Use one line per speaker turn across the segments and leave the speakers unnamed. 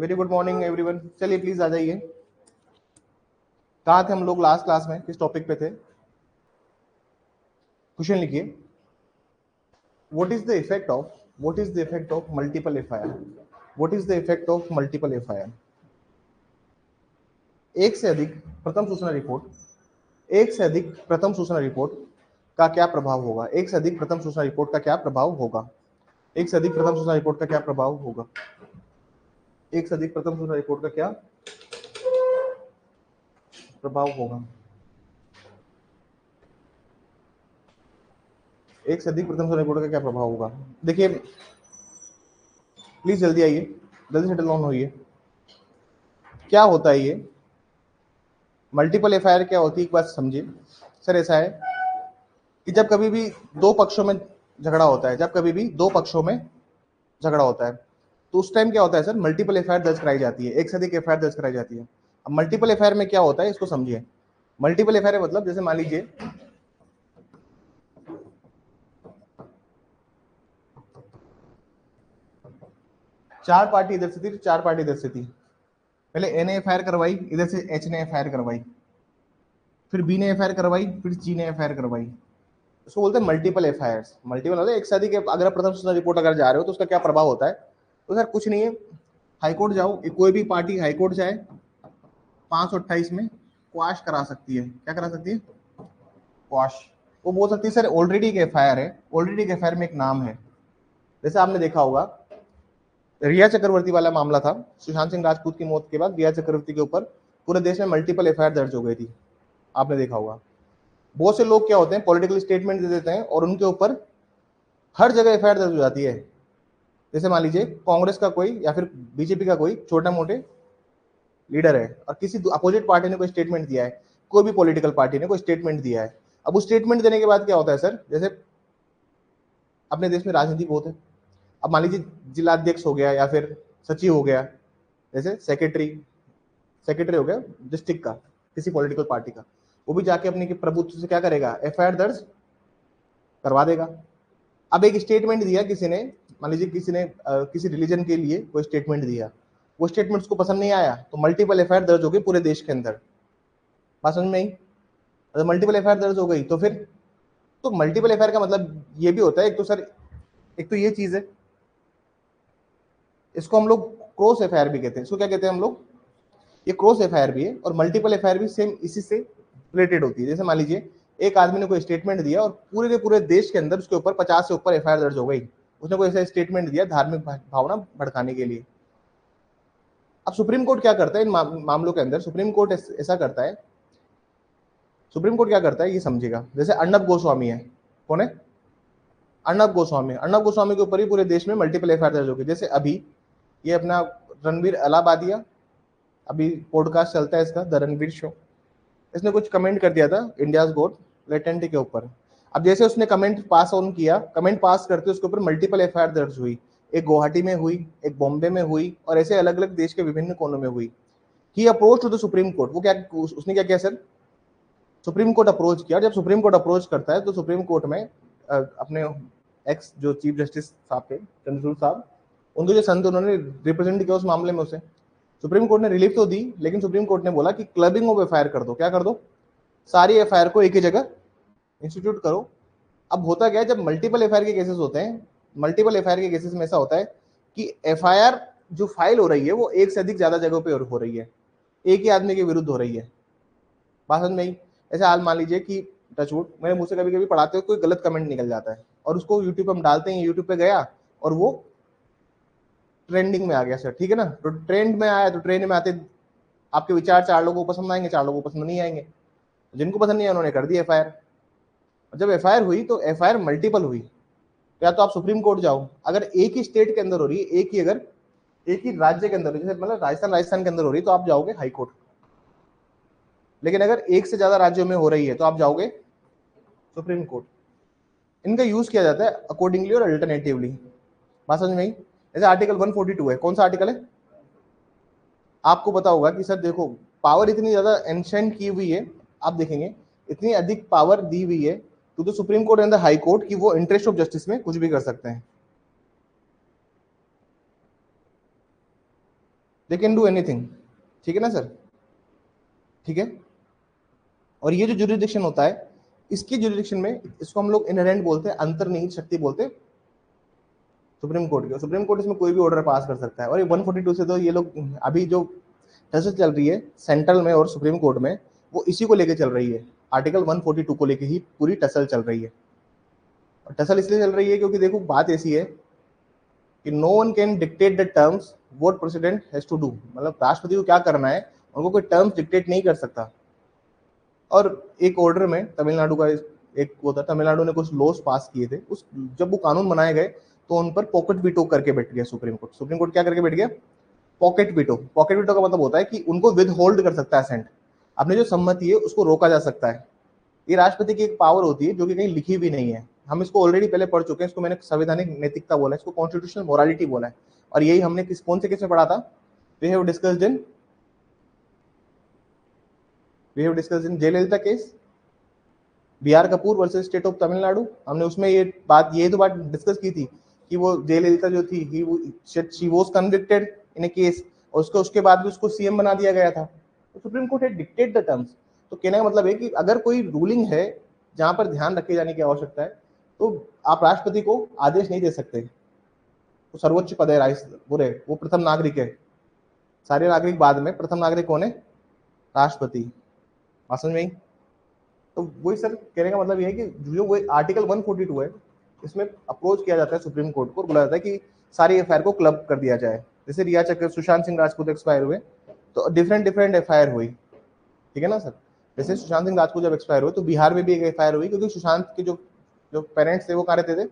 Very good morning everyone. चलिए please आ जाइए। कहाँ थे हम लोग लास्ट क्लास में, किस टॉपिक पे थे? क्वेश्चन लिखिए। What is the effect of multiple FIR? What is the effect of multiple FIR? एक से अधिक प्रथम सूचना रिपोर्ट का क्या प्रभाव होगा? एक से अधिक प्रथम सूचना रिपोर्ट का क्या प्रभाव होगा? एक से अधिक प्रथम सूचना रिपोर्ट का क्या प्रभाव होगा? एक से अधिक प्रथम सूचना रिपोर्ट का क्या प्रभाव होगा? एक से अधिक प्रथम सूचना रिपोर्ट का क्या प्रभाव होगा? देखिए प्लीज जल्दी आइए, जल्दी सेटल डाउन होइए। क्या होता है ये मल्टीपल एफआईआर? क्या होती है एक बात समझिए। सर ऐसा है कि जब कभी भी दो पक्षों में झगड़ा होता है, तो उस टाइम क्या होता है सर? मल्टीपल एफआईआर दर्ज कराई जाती है, एक से अधिक एफआईआर दर्ज कराई जाती है। अब मल्टीपल एफआईआर में क्या होता है इसको समझिए। मल्टीपल एफआईआर मतलब जैसे मान लीजिए चार पार्टी इधर से थी, चार पार्टी इधर से थी। पहले ए ने एफआईआर करवाई, इधर से एच ने एफआईआर करवाई, फिर बी ने एफआईआर करवाई, फिर सी ने एफआईआर करवाई। इसको बोलते हैं मल्टीपल एफआईआर। मल्टीपल मतलब एक से अधिक। अगर प्रथम सूचना रिपोर्ट अगर जा रहे हो तो उसका क्या प्रभाव होता है? तो सर कुछ नहीं है, हाईकोर्ट जाओ, कोई भी पार्टी हाईकोर्ट जाए 528 में क्वाश करा सकती है। क्या करा सकती है? क्वाश। वो बोल सकती है सर ऑलरेडी एक एफआईआर है, ऑलरेडी एक एफआईआर में एक नाम है। जैसे आपने देखा होगा रिया चक्रवर्ती वाला मामला था, सुशांत सिंह राजपूत की मौत के बाद रिया चक्रवर्ती के ऊपर पूरे देश में मल्टीपल एफआईआर दर्ज हो गई थी। आपने देखा होगा बहुत से लोग क्या होते हैं, पॉलिटिकल स्टेटमेंट दे देते हैं और उनके ऊपर हर जगह एफआईआर दर्ज हो जाती है। जैसे मान लीजिए कांग्रेस का कोई या फिर बीजेपी का कोई छोटा मोटे लीडर है और किसी अपोजिट पार्टी ने कोई स्टेटमेंट दिया है, कोई भी पॉलिटिकल पार्टी ने कोई स्टेटमेंट दिया है। अब उस स्टेटमेंट देने के बाद क्या होता है सर? जैसे अपने देश में राजनीति बहुत है। अब मान लीजिए जिलाध्यक्ष हो गया या फिर सचिव हो गया, जैसे सेक्रेटरी हो गया डिस्ट्रिक्ट का किसी पॉलिटिकल पार्टी का, वो भी जाके अपने प्रभुत्व से क्या करेगा? एफआईआर दर्ज करवा देगा। अब एक स्टेटमेंट दिया किसी ने, मान लीजिए किसी ने किसी रिलीजन के लिए कोई स्टेटमेंट दिया, वो स्टेटमेंट उसको पसंद नहीं आया तो मल्टीपल एफआईआर दर्ज हो गई पूरे देश के अंदर। बात समझ में आई? अगर मल्टीपल एफआईआर दर्ज हो गई तो फिर तो मल्टीपल एफआईआर का मतलब ये भी होता है एक तो सर, एक तो ये चीज है, इसको हम लोग क्रॉस एफआईआर भी कहते हैं। इसको क्या कहते हैं हम लोग? ये क्रॉस एफआईआर भी है और मल्टीपल एफआईआर भी सेम इसी से रिलेटेड होती है। जैसे मान लीजिए एक आदमी ने कोई स्टेटमेंट दिया और पूरे के पूरे देश के अंदर उसके ऊपर 50 से ऊपर एफआईआर दर्ज हो गई। उसने कोई ऐसा स्टेटमेंट दिया धार्मिक भावना भड़काने के लिए। अब सुप्रीम कोर्ट क्या करता है इन मामलों के अंदर? सुप्रीम कोर्ट ऐसा करता है, सुप्रीम कोर्ट क्या करता है ये समझेगा। जैसे अर्नब गोस्वामी है, कौन है? अर्नब गोस्वामी के ऊपर ही पूरे देश में मल्टीपल एफआईआर दर्ज हो गई। जैसे अभी ये अपना रणवीर अलाहाबादिया, अभी पॉडकास्ट चलता है इसका द रणवीर शो, इसने कुछ कमेंट कर दिया था इंडियाज गोट लेटेंट के ऊपर। अब जैसे उसने कमेंट पास ऑन किया, कमेंट पास करते उसके ऊपर मल्टीपल एफआईआर दर्ज हुई। एक गुवाहाटी में हुई, एक बॉम्बे में हुई और ऐसे अलग अलग देश के विभिन्न कोनों में हुई। He approach to the supreme court. वो क्या उसने क्या किया सर? सुप्रीम कोर्ट अप्रोच किया। जब सुप्रीम कोर्ट अप्रोच करता है तो सुप्रीम कोर्ट में अपने एक्स जो चीफ जस्टिस साहब थे चंद्रचूड़ साहब, उनके जो सन थे उन्होंने रिप्रेजेंट किया उस मामले में उसे। सुप्रीम कोर्ट ने रिलीफ तो दी लेकिन सुप्रीम कोर्ट ने बोला कि क्लबिंग ऑफ एफआईआर कर दो। क्या कर दो? सारी एफआईआर को एक ही जगह इंस्टीट्यूट करो। अब होता क्या है जब मल्टीपल एफआईआर के केसेस होते हैं, मल्टीपल एफआईआर के केसेस में ऐसा होता है कि एफआईआर जो फाइल हो रही है वो एक से अधिक ज्यादा जगहों पे हो रही है, एक ही आदमी के विरुद्ध हो रही है। बात समझ में आई? ऐसे हाल मान लीजिए कि टचवुड मेरे मुंह से कभी कभी पढ़ाते हुए कोई गलत कमेंट निकल जाता है और उसको यूट्यूब पे हम डालते हैं, यूट्यूब पे गया और वो ट्रेंडिंग में आ गया सर, ठीक है ना? तो ट्रेंड में आया तो ट्रेंड में आते आपके विचार चार लोगों को पसंद आएंगे, चार लोगों को पसंद नहीं आएंगे। जिनको पसंद नहीं आया उन्होंने कर दी एफआईआर। जब एफआईआर हुई तो एफआईआर मल्टीपल हुई, या तो आप सुप्रीम कोर्ट जाओ, अगर एक ही स्टेट के अंदर हो रही है, एक ही राज्य के अंदर, जैसे मतलब राजस्थान के अंदर हो रही है तो आप जाओगे हाई कोर्ट। लेकिन अगर एक से ज्यादा राज्यों में हो रही है तो आप जाओगे सुप्रीम कोर्ट। इनका यूज किया जाता है अकॉर्डिंगली और अल्टरनेटिवली। बात समझ में आई? जैसे आर्टिकल 142 है, कौन सा आर्टिकल है? आपको पता होगा कि सर देखो पावर इतनी ज्यादा एंशेंट की हुई है, आप देखेंगे इतनी अधिक पावर दी हुई है to the supreme Court and the High Court कि वो इंटरेस्ट ऑफ जस्टिस में कुछ भी कर सकते हैं। दे कैन डू एनीथिंग, ठीक है ना सर, ठीक है। और ये जो जुरिडिक्शन होता है, इसकी जुरिडिक्शन में इसको हम लोग इनहेरेंट बोलते हैं, अंतर्निहित शक्ति बोलते हैं सुप्रीम कोर्ट के। सुप्रीम कोर्ट इसमें कोई भी ऑर्डर पास कर सकता है। और ये 142 से तो ये लोग अभी जो टसल चल रही है सेंट्रल में और सुप्रीम कोर्ट में, वो इसी को लेके चल रही है, आर्टिकल 142 को लेके ही पूरी टसल चल रही है। और टसल इसलिए चल रही है क्योंकि देखो बात ऐसी है कि no one can dictate the terms what president has to do, मतलब राष्ट्रपति को क्या करना है उनको कोई टर्म्स डिक्टेट नहीं कर सकता। और एक ऑर्डर में तमिलनाडु का एक वो था, तमिलनाडु ने कुछ लॉस पास किए थे, उस जब वो कानून बनाए गए तो उन पर पॉकेट वीटो करके बैठ गया सुप्रीम कोर्ट। सुप्रीम कोर्ट क्या करके बैठ गया? Pocket veto. पॉकेट वीटो का मतलब होता है कि उनको विद होल्ड कर सकता है असेंट, अपने जो सम्मति है उसको रोका जा सकता है। ये राष्ट्रपति की एक पावर होती है जो कि कहीं लिखी भी नहीं है, हम इसको ऑलरेडी पहले पढ़ चुके हैं, इसको मैंने संवैधानिक नैतिकता बोला है, इसको कॉन्स्टिट्यूशनल मोरालिटी बोला है। और यही हमने कौन से केस में पढ़ा था? We have discussed in Jayalalithaa case, BR Kapoor versus state of Tamil Nadu. हमने उसमें ये तो बात डिस्कस की थी कि वो जयललिता जो थी she was convicted in A case, और उसके बाद भी उसको सीएम बना दिया गया था। तो supreme court had dictate the terms. तो कहने का मतलब है कि अगर कोई रूलिंग है जहां पर ध्यान रखे जाने की आवश्यकता है, तो आप राष्ट्रपति को आदेश नहीं दे सकते। तो सर्वोच्च पद है वो प्रथम नागरिक है, सारे नागरिक बाद में, प्रथम नागरिक कौन है? राष्ट्रपति। समझ में? तो वही सर कहने का मतलब ये है कि जो वो आर्टिकल 142 है, इसमें अप्रोच किया जाता है सुप्रीम कोर्ट को, बोला जाता है कि सारी एफआईआर को क्लब कर दिया जाए। जैसे रिया चक्र, सुशांत सिंह राजपूत एक्सपायर हुए तो डिफरेंट एफआईआर हुई, ठीक है ना सर। जैसे सुशांत सिंह राजपूत जब एक्सपायर हुए तो बिहार में भी एक एफआईआर हुई, क्योंकि सुशांत के जो पेरेंट्स थे वो कहाँ रहते थे?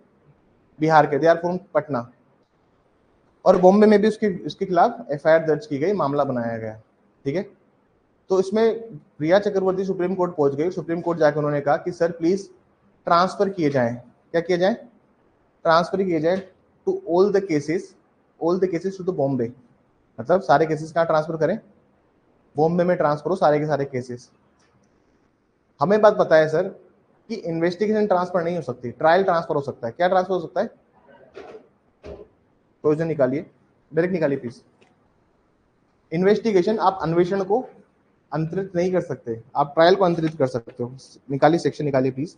बिहार के, दे आर फ्रॉम पटना। और बॉम्बे में भी उसके खिलाफ एफआईआर दर्ज की गई, मामला बनाया गया, ठीक है। तो इसमें रिया चक्रवर्ती सुप्रीम कोर्ट पहुंच गई। सुप्रीम कोर्ट जाकर उन्होंने कहा कि सर प्लीज ट्रांसफर किए जाएं। क्या किए जाएं? ट्रांसफर किए जाएं to all the cases to the Bombay. मतलब सारे केसेस कहाँ ट्रांसफर करें? बॉम्बे में ट्रांसफर हो सारे के सारे केसेस। हमें बात पता है सर कि इन्वेस्टिगेशन ट्रांसफर नहीं हो सकती, ट्रायल ट्रांसफर हो सकता है। क्या ट्रांसफर हो सकता है? प्रोविजन निकालिए, डायरेक्ट निकालिए प्लीज। इन्वेस्टिगेशन, आप अन्वेषण को अंतरित नहीं कर सकते, आप ट्रायल को अंतरित कर सकते हो। निकालिए, सेक्शन निकालिए प्लीज।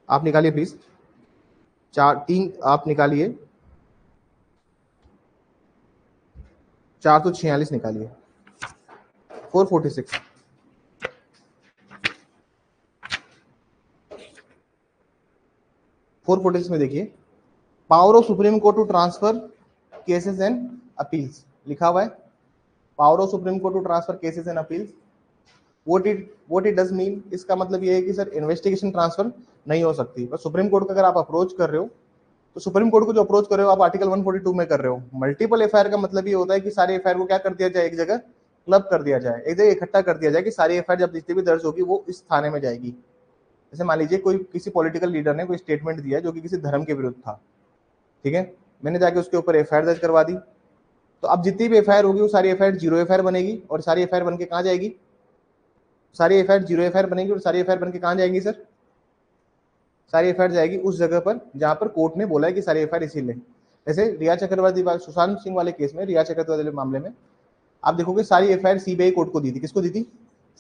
आप निकालिए प्लीज, 3 आप निकालिए, 446 निकालिए, 446। में देखिए, power of Supreme Court to transfer cases and appeals लिखा हुआ है। Power of Supreme Court to transfer cases and appeals, what it does mean, इसका मतलब ये है कि सर इन्वेस्टिगेशन ट्रांसफर नहीं हो सकती। बस सुप्रीम कोर्ट का अगर आप अप्रोच कर रहे हो, तो सुप्रीम कोर्ट को जो अप्रोच कर रहे हो आप आर्टिकल 142 में कर रहे हो। मल्टीपल एफआईआर का मतलब ये होता है कि सारे एफआईआर को क्या कर दिया जाए? एक जगह क्लब कर दिया जाए, एक जगह इकट्ठा कर दिया जाए कि सारी एफआईआर जब जितनी भी दर्ज होगी वो इस थाने में जाएगी। जैसे मान लीजिए कोई किसी पॉलिटिकल लीडर ने कोई स्टेटमेंट दिया जो कि किसी धर्म के विरुद्ध था, ठीक है, मैंने जाके उसके ऊपर एफआईआर दर्ज करवा दी, तो अब जितनी भी एफआईआर होगी वो सारी एफआईआर जीरो एफआईआर बनेगी, और सारी एफआईआर बन के कहाँ जाएगी? सारी एफआईआर जीरो एफआईआर बनेगी, और सारी एफआईआर बन के कहाँ जाएंगी सर? सारी एफआईआर जाएगी उस जगह पर जहां पर कोर्ट ने बोला है कि सारी एफआईआर इसी ले। जैसे रिया चक्रवर्ती, सुशांत सिंह वाले केस में, रिया चक्रवर्ती वाले मामले में आप देखोगे सारी एफआईआर सीबीआई कोर्ट को दी थी। किसको दी थी?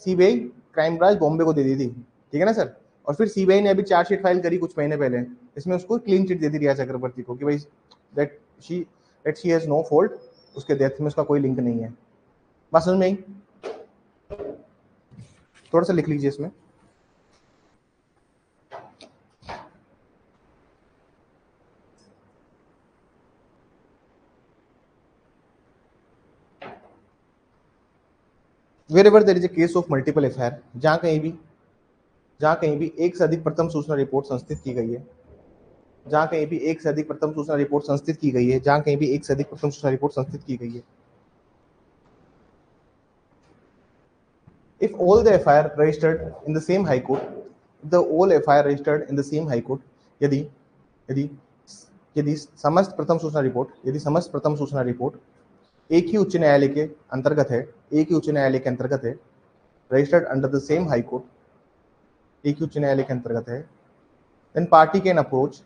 सीबीआई क्राइम ब्रांच बॉम्बे को दे दी थी, ठीक है ना सर। और फिर सीबीआई ने अभी चार्जशीट फाइल करी कुछ महीने पहले, इसमें उसको क्लीन चिट दे दी रिया चक्रवर्ती को कि भाई that she has no fault, उसके डेथ में उसका कोई लिंक नहीं है। बस समझ में आई? थोड़ा सा लिख लीजिए इसमें। Wherever there is a case of multiple FIR, जहां कहीं भी एक से अधिक प्रथम सूचना रिपोर्ट संस्थित की गई है, जहां कहीं भी एक से अधिक प्रथम सूचना रिपोर्ट संस्थित की गई है, जहां कहीं भी एक से अधिक प्रथम सूचना रिपोर्ट संस्थित की गई है, if all the FIR registered in the same high court, the all FIR registered in the same high court, यदि यदि यदि समस्त प्रथम सूचना रिपोर्ट एक ही उच्च न्यायालय के अंतर्गत है, registered under the same high court, एक ही उच्च न्यायालय के अंतर्गत है, then party can approach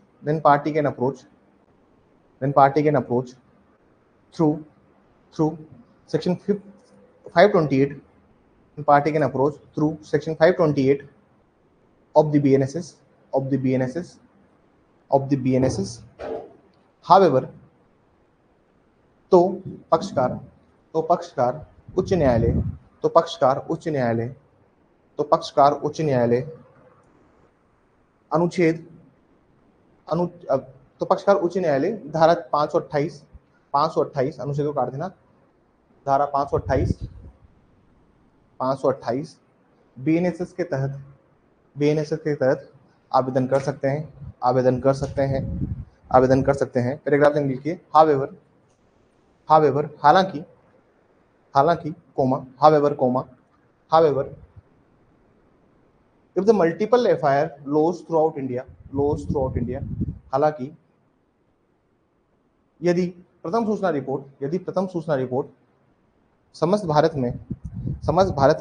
then party can approach through section 528, party can approach through section 528 of the BNSS. However, तो पक्षकार उच्च न्यायालय अनुच्छेद धारा 528 अनुच्छेद को काट देना, धारा 528 बीएनएसएस के तहत आवेदन कर सकते हैं। पैराग्राफ में लिखिए however if the multiple FIR laws throughout India, हालांकि यदि प्रथम सूचना रिपोर्ट समस्त भारत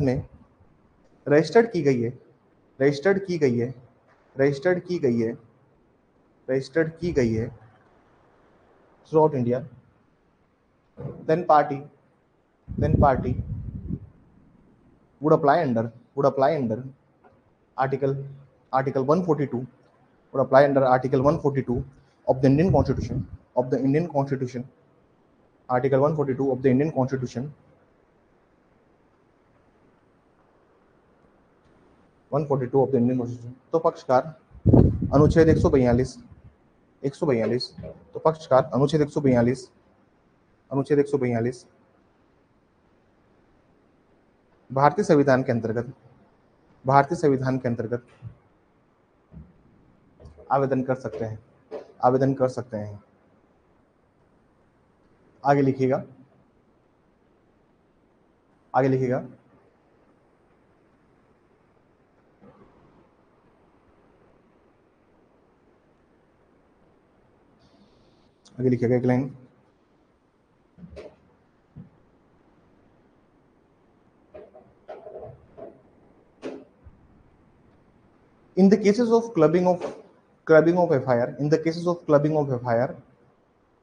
में रजिस्टर्ड की गई है throughout India, then party would apply under article 142 of the Indian Constitution, article 142 of the Indian Constitution, 142 of the Indian Constitution। तो पक्षकार अनुच्छेद 142 तो पक्षकार अनुच्छेद 142 भारतीय संविधान के अंतर्गत आवेदन कर सकते हैं। आगे लिखिएगा एक line, in the cases of clubbing of FIR,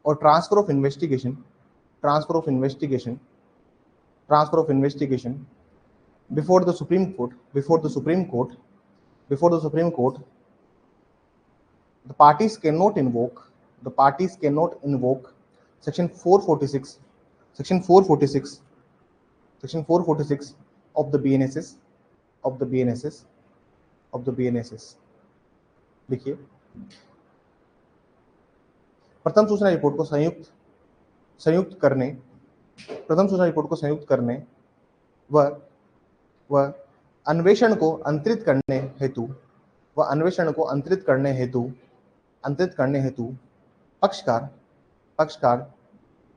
or transfer of investigation before the Supreme Court, the parties cannot invoke section 446 of the BNSS देखिए, प्रथम सूचना रिपोर्ट को संयुक्त करने व अन्वेषण को अंतरित करने हेतु पक्षकार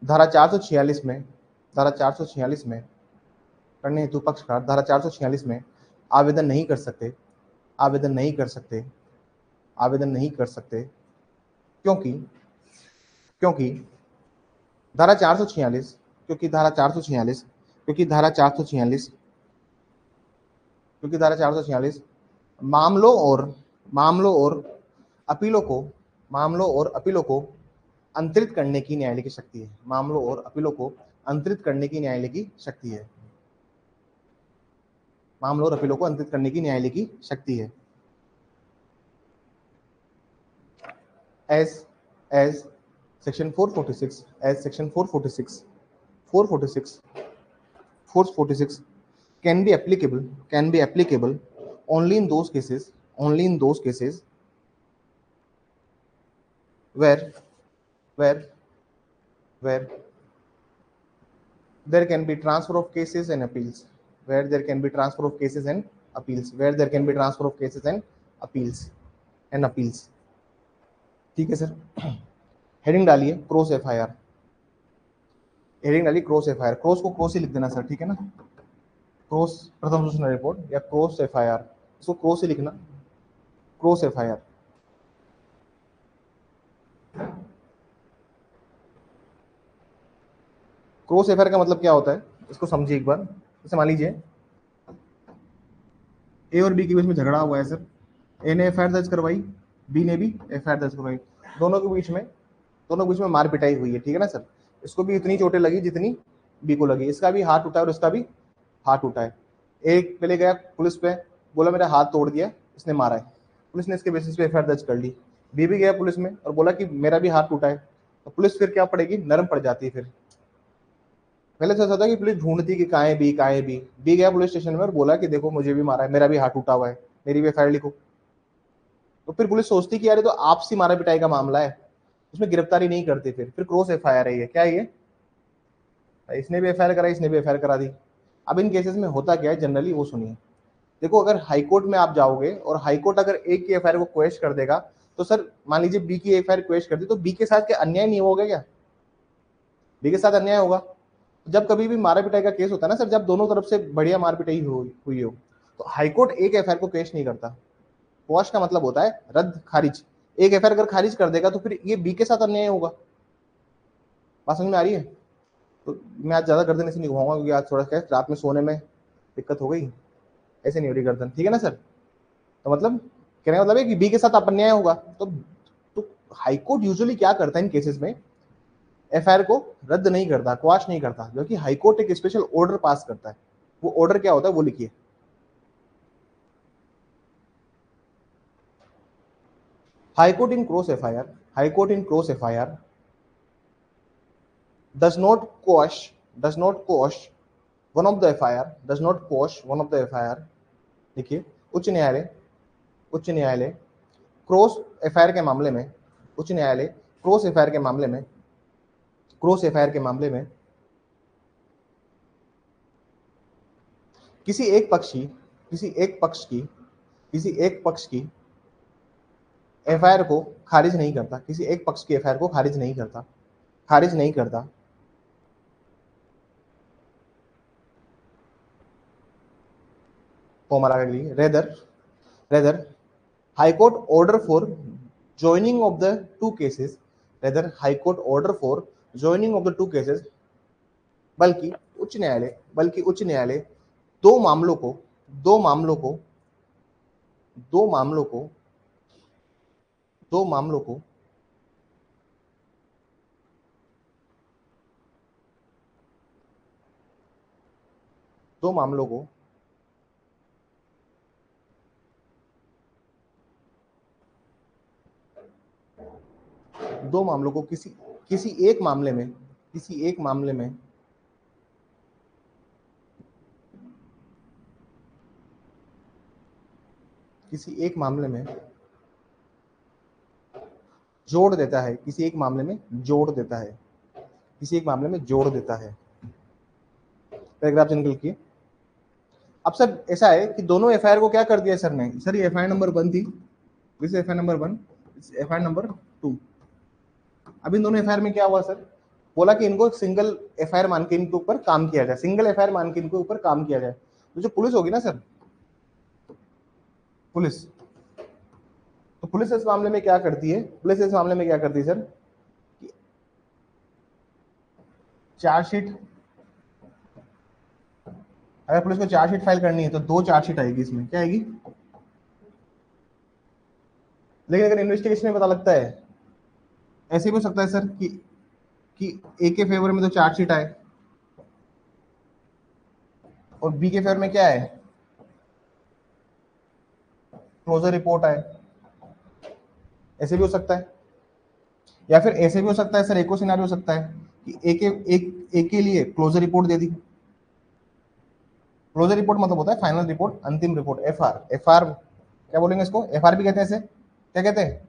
धारा 446 में आवेदन नहीं कर सकते क्योंकि धारा 446 मामलों और अपीलों को अंतरित करने की न्यायालय की शक्ति है। as section 446 can be applicable only in those cases where there can be transfer of cases and appeals, ठीक है सर। हेडिंग डालिए क्रॉस FIR, क्रॉस को क्रॉस ही लिख देना सर, ठीक है ना। क्रॉस प्रथम सूचना रिपोर्ट या क्रॉस FIR, इसको क्रॉस ही लिखना, क्रॉस FIR। क्रॉस FIR का मतलब क्या होता है, इसको समझिए एक बार। जैसे मान लीजिए ए और बी के बीच में झगड़ा हुआ है सर, ए ने FIR दर्ज करवाई, बी ने भी FIR दर्ज करवाई, दोनों के बीच में दोनों के बीच में मार पिटाई हुई है, ठीक है ना सर। इसको भी इतनी चोटें लगी जितनी बी को लगी, इसका भी हाथ टूटा है और इसका भी हाथ टूटा है। एक पहले गया पुलिस पे, बोला मेरा हाथ तोड़ दिया, इसने मारा है, पुलिस ने इसके बेसिस पे एफआईआर दर्ज कर ली। बी भी गया पुलिस में और बोला कि मेरा भी हाथ टूटा है, तो पुलिस फिर क्या पड़ेगी, नरम पड़ जाती है। फिर पहले तो ऐसा था कि पुलिस ढूंढती कि कहाँ है बी, कहाँ है बी। बी गया पुलिस स्टेशन में और बोला कि देखो मुझे भी मारा है, मेरा भी हाथ टूटा हुआ है, मेरी भी एफआईआर लिखो। तो फिर पुलिस सोचती कि यार ये तो आपसी मारा पिटाई का मामला है, उसमें गिरफ्तारी नहीं करती। फिर क्रॉस एफआईआर है ये, क्या है ये, इसने भी एफआईआर कराई, इसने भी एफआईआर करा दी। अब इन केसेस में होता क्या है जनरली, वो सुनिए। देखो अगर हाईकोर्ट में आप जाओगे और हाईकोर्ट अगर एक की एफआईआर को क्वेश कर देगा, तो सर मान लीजिए बी की एफआईआर क्वेश कर दी, तो बी के साथ क्या अन्याय नहीं होगा क्या, बी के साथ अन्याय होगा। जब कभी भी मारा पिटाई का केस होता है ना सर, जब दोनों तरफ से बढ़िया मार पिटाई हुई हो, तो हाईकोर्ट एक एफआईआर को पेश नहीं करता। क्वाश का मतलब होता है रद्द, खारिज। एक एफआईआर अगर खारिज कर देगा तो फिर ये बी के साथ अन्याय होगा। बात समझ में आ रही है। तो मैं आज ज्यादा गर्दन ऐसे नहीं घुमाऊंगा क्योंकि आज थोड़ा क्या रात में सोने में दिक्कत हो गई, ऐसे नहीं हो रही गर्दन, ठीक है ना सर। तो मतलब कहने का मतलब है कि बी के साथ अन्याय होगा। तो हाईकोर्ट यूजुअली क्या करता है इन केसेस में, एफआईआर को रद्द नहीं करता, क्वाश नहीं करता, क्योंकि हाईकोर्ट एक स्पेशल ऑर्डर पास करता है। वो ऑर्डर क्या होता है वो लिखिए। High court in cross FIR, high court in cross FIR does not quash does not quash one of the FIR does not quash one of the FIR। देखिए उच्च न्यायालय, उच्च न्यायालय क्रॉस एफआईआर के मामले में, उच्च न्यायालय क्रॉस एफआईआर के मामले में, क्रॉस एफआईआर के मामले में किसी एक पक्ष की, किसी एक पक्ष की, किसी एक पक्ष की एफआईआर को खारिज नहीं करता, किसी एक पक्ष की एफआईआर को खारिज नहीं करता, खारिज नहीं करता। फॉर्मूला के लिए rather High Court order for joining of the two cases, rather High Court order for joining of the two cases, बल्कि उच्च न्यायालय दो मामलों को दो मामलों को दो मामलों को दो मामलों को दो मामलों को दो मामलों को किसी किसी एक मामले में किसी एक मामले में किसी एक मामले में जोड़ देता है, किसी एक मामले में जोड़ देता है, किसी एक मामले में जोड़ देता है। पैराग्राफ से निकल के अब सर ऐसा है कि दोनों एफआईआर को क्या कर दिया सर ने, सर ये एफआईआर नंबर 1 थी, this FIR number 1, FIR number 2। अब इन दोनों एफआईआर में क्या हुआ सर, बोला कि इनको सिंगल एफआईआर मान के इनके ऊपर काम किया जाए, सिंगल एफआईआर मान के इनके ऊपर काम किया जाए। तो जो पुलिस होगी ना सर, पुलिस, तो पुलिस इस मामले में क्या करती है, पुलिस इस मामले में क्या करती है सर, चार्जशीट, अगर पुलिस को चार्जशीट फाइल करनी है तो 2 चार्जशीट आएगी, इसमें क्या आएगी। लेकिन अगर इन्वेस्टिगेशन में पता लगता है, ऐसे भी हो सकता है सर कि ए के फेवर में तो चार्जशीट आए और बी के फेवर में क्या है, क्लोजर रिपोर्ट आए, ऐसे भी हो सकता है। या फिर ऐसे भी हो सकता है सर, एक और सिनेरियो हो सकता है कि एक के लिए क्लोजर रिपोर्ट दे दी। क्लोजर रिपोर्ट मतलब होता है फाइनल रिपोर्ट, अंतिम रिपोर्ट, एफआर क्या बोलेंगे इसको, एफआर भी कहते हैं इसे, क्या कहते हैं,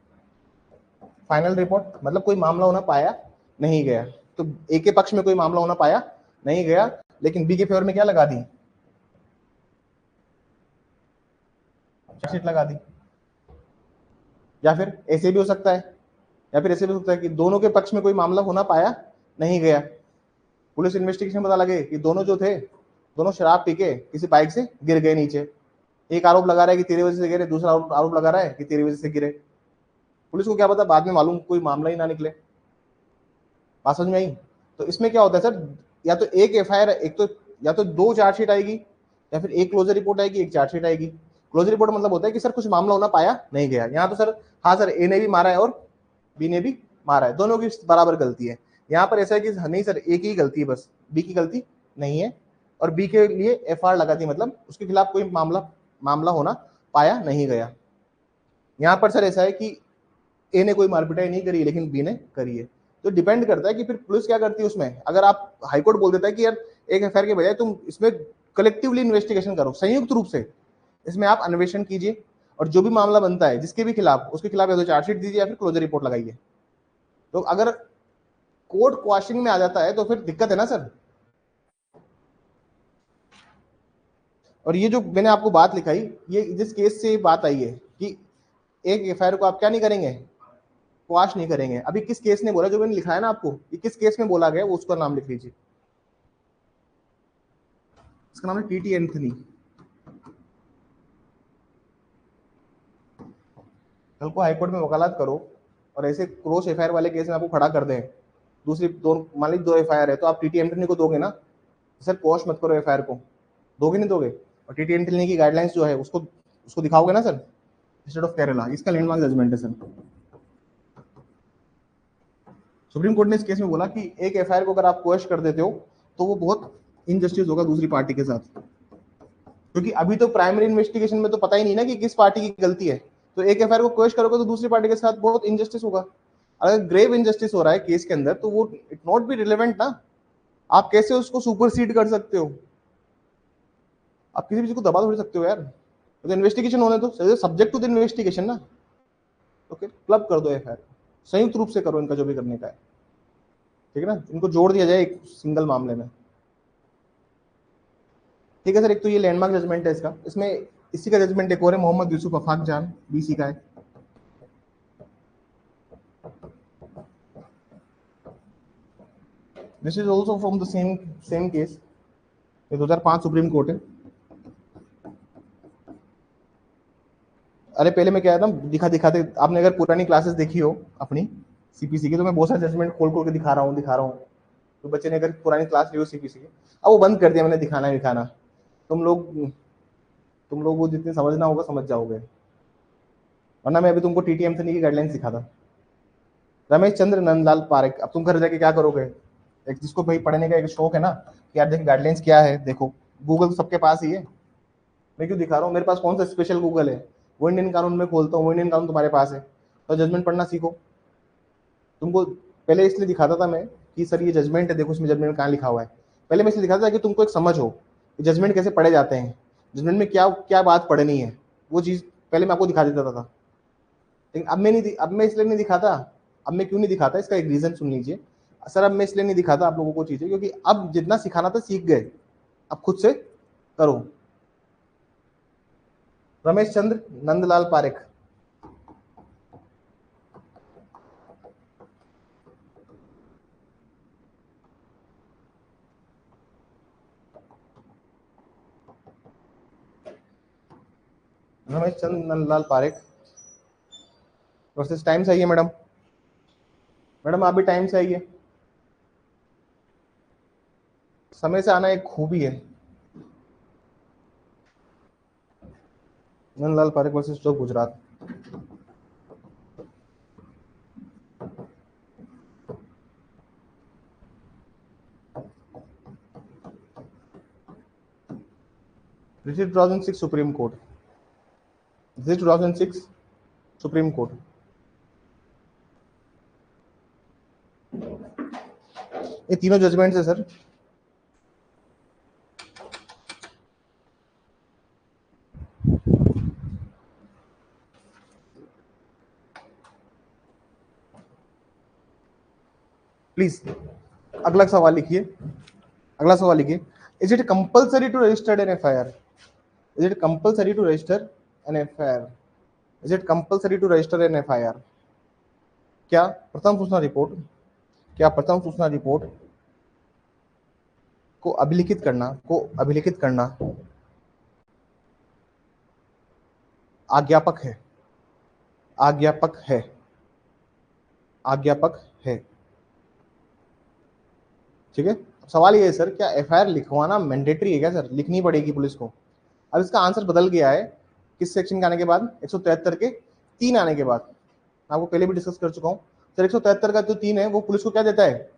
फाइनल रिपोर्ट। मतलब कोई मामला होना पाया नहीं गया, तो ए के पक्ष में कोई मामला होना पाया नहीं गया, लेकिन बी के फेवर में क्या लगा दी, चार्जशीट लगा दी। या फिर ऐसे भी हो सकता है, या फिर ऐसे भी हो सकता है कि दोनों के पक्ष में कोई मामला होना पाया नहीं गया, पुलिस इन्वेस्टिगेशन में पता लगे कि दोनों जो थे, दोनों शराब पी के किसी बाइक से गिर गए नीचे। एक आरोप लगा रहा है कि तेरी वजह से गिरे, दूसरा आरोप लगा रहा है कि तेरी वजह से गिरे। पुलिस को क्या पता, बाद में मालूम कोई मामला ही ना निकले। बात समझ में आई। तो इसमें क्या होता है सर, या तो एक एफआईआर, एक तो या तो 2 चार्जशीट आएगी, या फिर एक क्लोजर रिपोर्ट आएगी, एक चार्जशीट आएगी। क्लोजर रिपोर्ट मतलब होता है कि सर कुछ मामला होना पाया नहीं गया। यहाँ तो सर हाँ सर, ए ने भी मारा है और बी ने भी मारा है, दोनों की बराबर गलती है। यहाँ पर ऐसा है कि नहीं सर ए की गलती है, बस बी की गलती नहीं है, और बी के लिए एफआर लगा दी, मतलब उसके खिलाफ कोई मामला होना पाया नहीं गया। यहाँ पर सर ऐसा है कि ए ने कोई मारपिटाई नहीं करी लेकिन बी ने करी है। तो डिपेंड करता है कि फिर पुलिस क्या करती है उसमें। अगर आप हाईकोर्ट बोल देता है कि यार एक एफआईआर के बजाय तुम इसमें कलेक्टिवली इन्वेस्टिगेशन करो, संयुक्त रूप से इसमें आप अन्वेषण कीजिए, और जो भी मामला बनता है जिसके भी खिलाफ, उसके खिलाफ या तो चार्जशीट दीजिए या फिर क्लोजर रिपोर्ट लगाइए। तो अगर कोर्ट क्वाशिंग में आ जाता है तो फिर दिक्कत है ना सर। और ये जो मैंने आपको बात लिखाई, ये जिस केस से बात आई है कि एक एफआईआर को आप क्या नहीं करेंगे, क्वाश नहीं करेंगे। अभी किस केस ने बोला, जो मैंने लिखा है ना आपको, ये किस केस में बोला गया वो उसका नाम लिख लीजिए। इसका नाम है टीटी एंथनी। कल को हाईकोर्ट में वकालत करो और ऐसे क्रॉस एफआईआर वाले केस में आपको खड़ा कर दें, दूसरी दो मान लीजिए 2 एफआईआर है, तो आप टीटी एंथनी को दोगे ना सर, क्वाश मत करो एफआईआर को, दोगे नहीं दोगे? और टीटी एंथनी की गाइडलाइंस जो है उसको उसको दिखाओगे ना सर, स्टेट ऑफ केरला, इसका लैंडमार्क जजमेंट है सर। सुप्रीम कोर्ट ने इस केस में बोला कि एक एफआईआर को अगर आप क्वेश कर देते हो तो वो बहुत इनजस्टिस होगा दूसरी पार्टी के साथ, क्योंकि अभी तो प्राइमरी इन्वेस्टिगेशन में तो पता ही नहीं ना कि किस पार्टी की गलती है। तो एक एफआईआर को क्वेश करोगे तो दूसरी पार्टी के साथ बहुत इनजस्टिस होगा। अगर ग्रेव इनजस्टिस हो रहा है केस के अंदर तो वो इट नॉट बी रिलेवेंट ना, आप कैसे उसको सुपरसीड कर सकते हो? आप किसी भी चीज को दबा थोड़ी सकते हो यार, तो इन्वेस्टिगेशन होने दो, सब्जेक्ट टू द इन्वेस्टिगेशन ना। तो फिर क्लब कर दो एफआईआर, संयुक्त रूप से करो इनका जो भी करने का है, ठीक है ना, इनको जोड़ दिया जाए एक सिंगल मामले में। ठीक है सर, एक तो ये लैंडमार्क जजमेंट है इसका, इसमें इसी का जजमेंट एक और है, मोहम्मद यूसुफ अफाक जान, बीसी का है। This is also from the same case, ये 2005 सुप्रीम कोर्ट है। अरे पहले मैं क्या था, दिखाते आपने अगर पुरानी क्लासेस देखी हो अपनी सीपीसी की, तो मैं बहुत सारे जजमेंट खोल खोल के दिखा रहा हूँ। तो बच्चे ने अगर पुरानी क्लास ली हो सीपीसी की, अब वो बंद कर दिया मैंने दिखाना। तुम लोग वो जितने समझना होगा समझ जाओगे, वरना मैं अभी तुमको टीटी एंथनी की गाइडलाइंस सिखाता। रमेश चंद्र नंदलाल पारेख, अब तुम घर जाके क्या करोगे, एक जिसको भाई पढ़ने का एक शौक है ना कि यार देखिए गाइडलाइंस क्या है, देखो गूगल तो सबके पास ही है, मैं क्यों दिखा रहा हूँ, मेरे पास कौन सा स्पेशल गूगल है, वो इंडियन कानून में खोलता हूँ, वो इंडियन कानून तुम्हारे पास है, तो जजमेंट पढ़ना सीखो। तुमको पहले इसलिए दिखाता था मैं कि सर ये जजमेंट है, देखो इसमें जजमेंट में कहाँ लिखा हुआ है, पहले मैं इसलिए दिखाता था कि तुमको एक समझ हो कि जजमेंट कैसे पढ़े जाते हैं, जजमेंट में क्या क्या बात पढ़नी है, वो चीज़ पहले मैं आपको दिखा देता था। लेकिन अब मैं इसलिए नहीं दिखाता। अब मैं क्यों नहीं दिखाता, इसका एक रीजन सुन लीजिए सर। अब मैं इसलिए नहीं दिखाता आप लोगों को चीजें, क्योंकि अब जितना सिखाना था सीख गए, अब खुद से करो। रमेश चंद्र नंदलाल पारेख, रमेश चंद्र नंदलाल पारेख वर्सेस टाइम से आइए मैडम। मैडम आप भी टाइम से आइए, समय से आना एक खूबी है। नंदलाल पारेख वर्सेस जो Gujarat. This is 2006 supreme court, this is 2006 supreme court. ये तीनों जजमेंट्स है सर। प्लीज अगला सवाल लिखिए, अगला सवाल लिखिए, is it compulsory to registered an FIR, is it compulsory to register an FIR, is it compulsory to register an FIR? क्या प्रथम सूचना रिपोर्ट, क्या प्रथम सूचना रिपोर्ट को अभिलिखित करना आज्ञापक है, आज्ञापक है, आज्ञापक है? ठीक है, सवाल ये है सर, क्या एफआईआर लिखवाना मैंडेटरी है क्या सर, लिखनी पड़ेगी पुलिस को? अब इसका आंसर बदल गया है, किस सेक्शन के आने के बाद, 173 के 3 आने के बाद। मैं आपको पहले भी डिस्कस कर चुका हूँ, सर 173 का जो 3 है वो पुलिस को क्या देता है,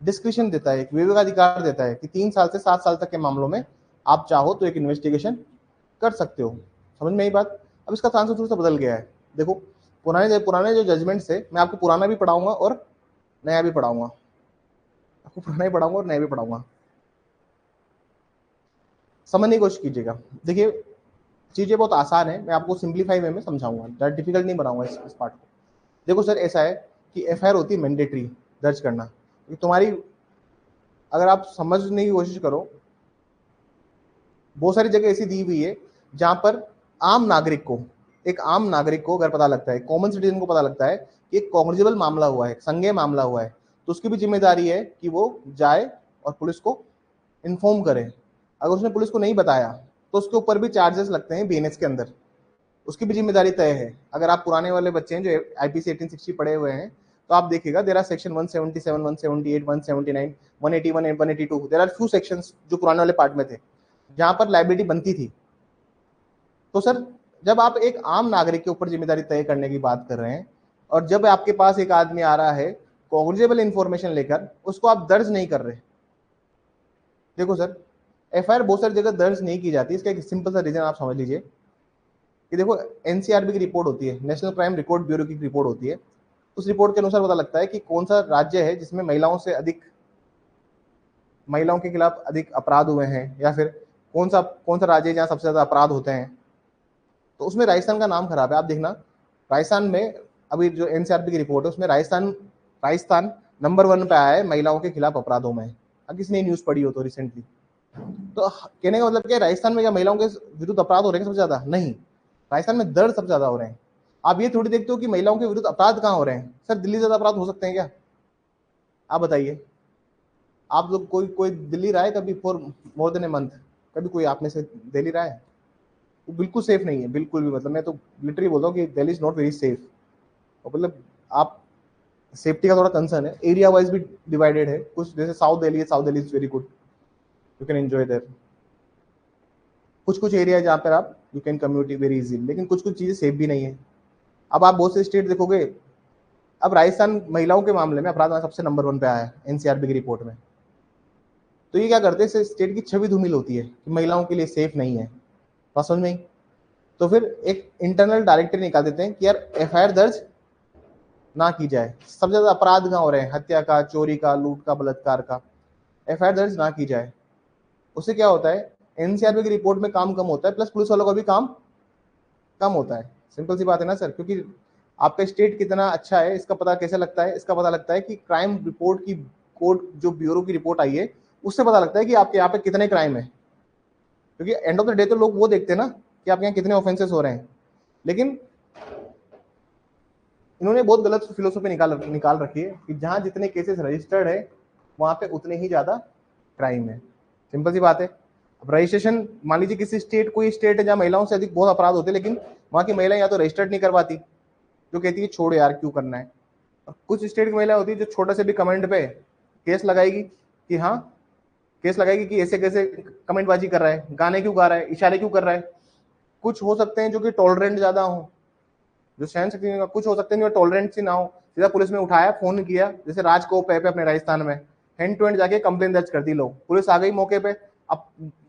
डिस्क्रिशन देता है, एक विवेकाधिकार देता है कि 3 साल से 7 साल तक के मामलों में आप चाहो तो एक इन्वेस्टिगेशन कर सकते हो। समझ में आई बात। अब इसका ट्रांसफर थोड़ा सा बदल गया है। देखो पुराने जो जजमेंट्स है, मैं आपको पुराना भी पढ़ाऊंगा और नया भी पढ़ाऊंगा, आपको पुराना भी पढ़ाऊंगा और नया भी पढ़ाऊंगा, समझने की कोशिश कीजिएगा। देखिए चीजें बहुत आसान है, मैं आपको सिंप्लीफाई वे में समझाऊंगा, ज़्यादा डिफिकल्ट नहीं बनाऊंगा इस पार्ट को। देखो सर ऐसा है कि एफआईआर होती है मैंडेटरी दर्ज करना, तुम्हारी अगर आप समझने की कोशिश करो, बहुत सारी जगह ऐसी दी हुई है जहां पर आम नागरिक को, एक आम नागरिक को अगर पता लगता है, कॉमन सिटीजन को पता लगता है कि एक कॉग्निजेबल मामला हुआ है, संज्ञेय मामला हुआ है, तो उसकी भी जिम्मेदारी है कि वो जाए और पुलिस को इन्फॉर्म करे। अगर उसने पुलिस को नहीं बताया तो उसके ऊपर भी चार्जेस लगते हैं बीएनएस के अंदर, उसकी भी जिम्मेदारी तय है। अगर आप पुराने वाले बच्चे हैं जो आईपीसी 1860 पढ़े हुए हैं तो आप देखिएगा there are section 177, 178, 179, 181 182, there are few sections जो पुराने वाले पार्ट में थे जहां पर लाइबिलिटी बनती थी। तो सर जब आप एक आम नागरिक के ऊपर जिम्मेदारी तय करने की बात कर रहे हैं और जब आपके पास एक आदमी आ रहा है कॉग्निजेबल इंफॉर्मेशन लेकर, उसको आप दर्ज नहीं कर रहे। देखो सर एफआईआर बहुत सारी जगह दर्ज नहीं की जाती, इसका एक सिंपल सा रीजन आप समझ लीजिए कि देखो एनसीआरबी की रिपोर्ट होती है, नेशनल क्राइम रिकॉर्ड ब्यूरो की रिपोर्ट होती है। उस रिपोर्ट के अनुसार पता लगता है कि कौन सा राज्य है जिसमें महिलाओं के खिलाफ अधिक अपराध हुए हैं, या फिर कौन सा राज्य है जहाँ सबसे ज्यादा अपराध होते हैं। तो उसमें राजस्थान का नाम खराब है। आप देखना राजस्थान में अभी जो एनसीआरबी की रिपोर्ट है उसमें राजस्थान नंबर 1 पे आया है महिलाओं के खिलाफ अपराधों में। अब किसी ने न्यूज पढ़ी हो तो रिसेंटली, तो कहने का मतलब क्या, राजस्थान में क्या महिलाओं के विरुद्ध अपराध हो रहे हैं सबसे ज्यादा? नहीं, राजस्थान में दर्द सबसे ज्यादा हो रहे हैं। आप ये थोड़ी देखते हो कि महिलाओं के विरुद्ध अपराध कहाँ हो रहे हैं। सर दिल्ली ज्यादा अपराध हो सकते हैं क्या? आप बताइए। आप लोग कोई दिल्ली रहा है कभी for more than a month? कभी कोई आप में से दिल्ली रहा है? वो बिल्कुल सेफ नहीं है, बिल्कुल भी। मतलब मैं तो लिटरली बोलता हूँ कि Delhi is not very safe. और मतलब आप सेफ्टी का थोड़ा कंसर्न है, एरिया वाइज भी डिवाइडेड है। कुछ जैसे साउथ दिल्ली है, south Delhi is very good, you can enjoy there. कुछ एरिया है जहाँ पर आप you can commute very easily, लेकिन कुछ चीजें सेफ भी नहीं है। अब आप बहुत से स्टेट देखोगे, अब राजस्थान महिलाओं के मामले में अपराध में सबसे नंबर 1 पे आया है एनसीआरबी की रिपोर्ट में। तो ये क्या करते हैं, स्टेट की छवि धूमिल होती है कि महिलाओं के लिए सेफ नहीं है। बात समझ में नहीं? तो फिर एक इंटरनल डायरेक्टरी निकाल देते हैं कि यार एफआईआर दर्ज ना की जाए। सबसे ज्यादा अपराध कहाँ हो रहे हैं, हत्या का, चोरी का, लूट का, बलात्कार का, एफआईआर दर्ज ना की जाए। उससे क्या होता है, एनसीआरबी की रिपोर्ट में काम कम होता है, प्लस पुलिस वालों का भी काम कम होता है। सिंपल सी बात है ना सर, क्योंकि आपका स्टेट कितना अच्छा है इसका पता कैसे लगता है? इसका पता लगता है कि क्राइम रिपोर्ट की कोर्ट जो ब्यूरो की रिपोर्ट आई है उससे पता लगता है कि आपके यहाँ पे कितने क्राइम है। क्योंकि एंड ऑफ द डे तो लोग वो देखते हैं ना कि आपके यहाँ कितने ऑफेंसेस हो रहे हैं। लेकिन इन्होंने बहुत गलत फिलोसफी निकाल रखी है कि जहां जितने केसेस रजिस्टर्ड है वहां पे उतने ही ज्यादा क्राइम है। सिंपल सी बात है। अब रजिस्ट्रेशन मान लीजिए किसी स्टेट, कोई स्टेट है जहां महिलाओं से अधिक बहुत अपराध होते हैं, लेकिन वहां की महिलाएं या तो रजिस्टर्ड नहीं करवाती, जो कहती है छोड़ यार क्यों करना है। और कुछ स्टेट की महिला होती है जो छोटे से भी कमेंट पे केस लगाएगी कि हाँ, केस लगाएगी कि ऐसे कैसे कमेंटबाजी कर रहा है, गाने क्यों गा रहा है, इशारे क्यों कर रहा है। कुछ हो सकते हैं जो कि टॉलरेंट ज्यादा हो, जो सहन शक्ति, कुछ हो सकते हैं जो टॉलरेंट सी ना हो, सीधा पुलिस में उठाया, फोन किया, जैसे राजकोप पे अपने राजस्थान में हैंड टू हैंड जाके कंप्लेन दर्ज कर दी, लोग पुलिस आ गई मौके पे। अब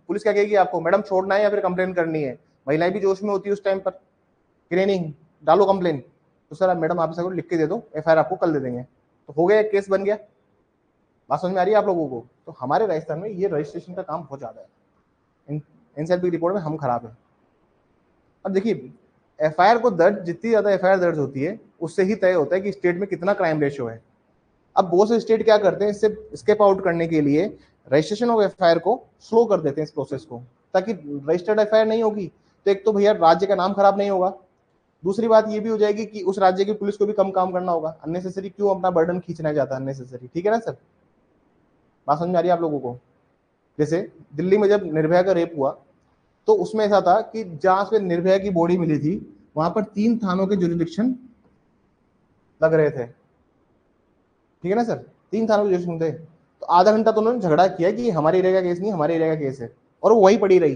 पुलिस क्या कहेगी आपको, मैडम छोड़ना है या फिर कंप्लेन करनी है? महिलाएं भी जोश में होती है उस टाइम पर कि नहीं डालो कंप्लेन। तो सर मैडम आप इसे लिख के दे दो, एफआईआर आपको कल दे देंगे, तो हो गया, केस बन गया। बात समझ में आ रही है आप लोगों को? तो हमारे राजस्थान में ये रजिस्ट्रेशन का काम बहुत ज्यादा है, एनसीआरबी रिपोर्ट में हम खराब है। अब देखिए एफआईआर को दर्ज, जितनी ज्यादा एफआईआर दर्ज होती है उससे ही तय होता है कि स्टेट में कितना क्राइम रेशियो है। अब बहुत से स्टेट क्या करते हैं, इससे स्केप आउट करने के लिए रजिस्ट्रेशन ऑफ एफआईआर को स्लो कर देते हैं, इस प्रोसेस को, ताकि रजिस्टर्ड एफआईआर नहीं होगी तो एक तो भैया राज्य का नाम खराब नहीं होगा, दूसरी बात ये भी हो जाएगी कि उस राज्य की पुलिस को भी कम काम करना होगा। अननेसेसरी क्यों अपना बर्डन खींचना जाता है अननेसेसरी, ठीक है ना सर? बात समझ में आ रही है आप लोगों को? जैसे दिल्ली में जब निर्भया का रेप हुआ तो उसमें ऐसा था कि जहां से निर्भया की बॉडी मिली थी वहां पर 3 थानों के जुरिडिक्शन लग रहे थे, ठीक है ना सर? 3 थानों के जुरिडिक्शन थे। तो आधा घंटा तो उन्होंने झगड़ा किया कि हमारे एरिया का केस नहीं, हमारे एरिया का केस है, और वो वहीं पड़ी रही।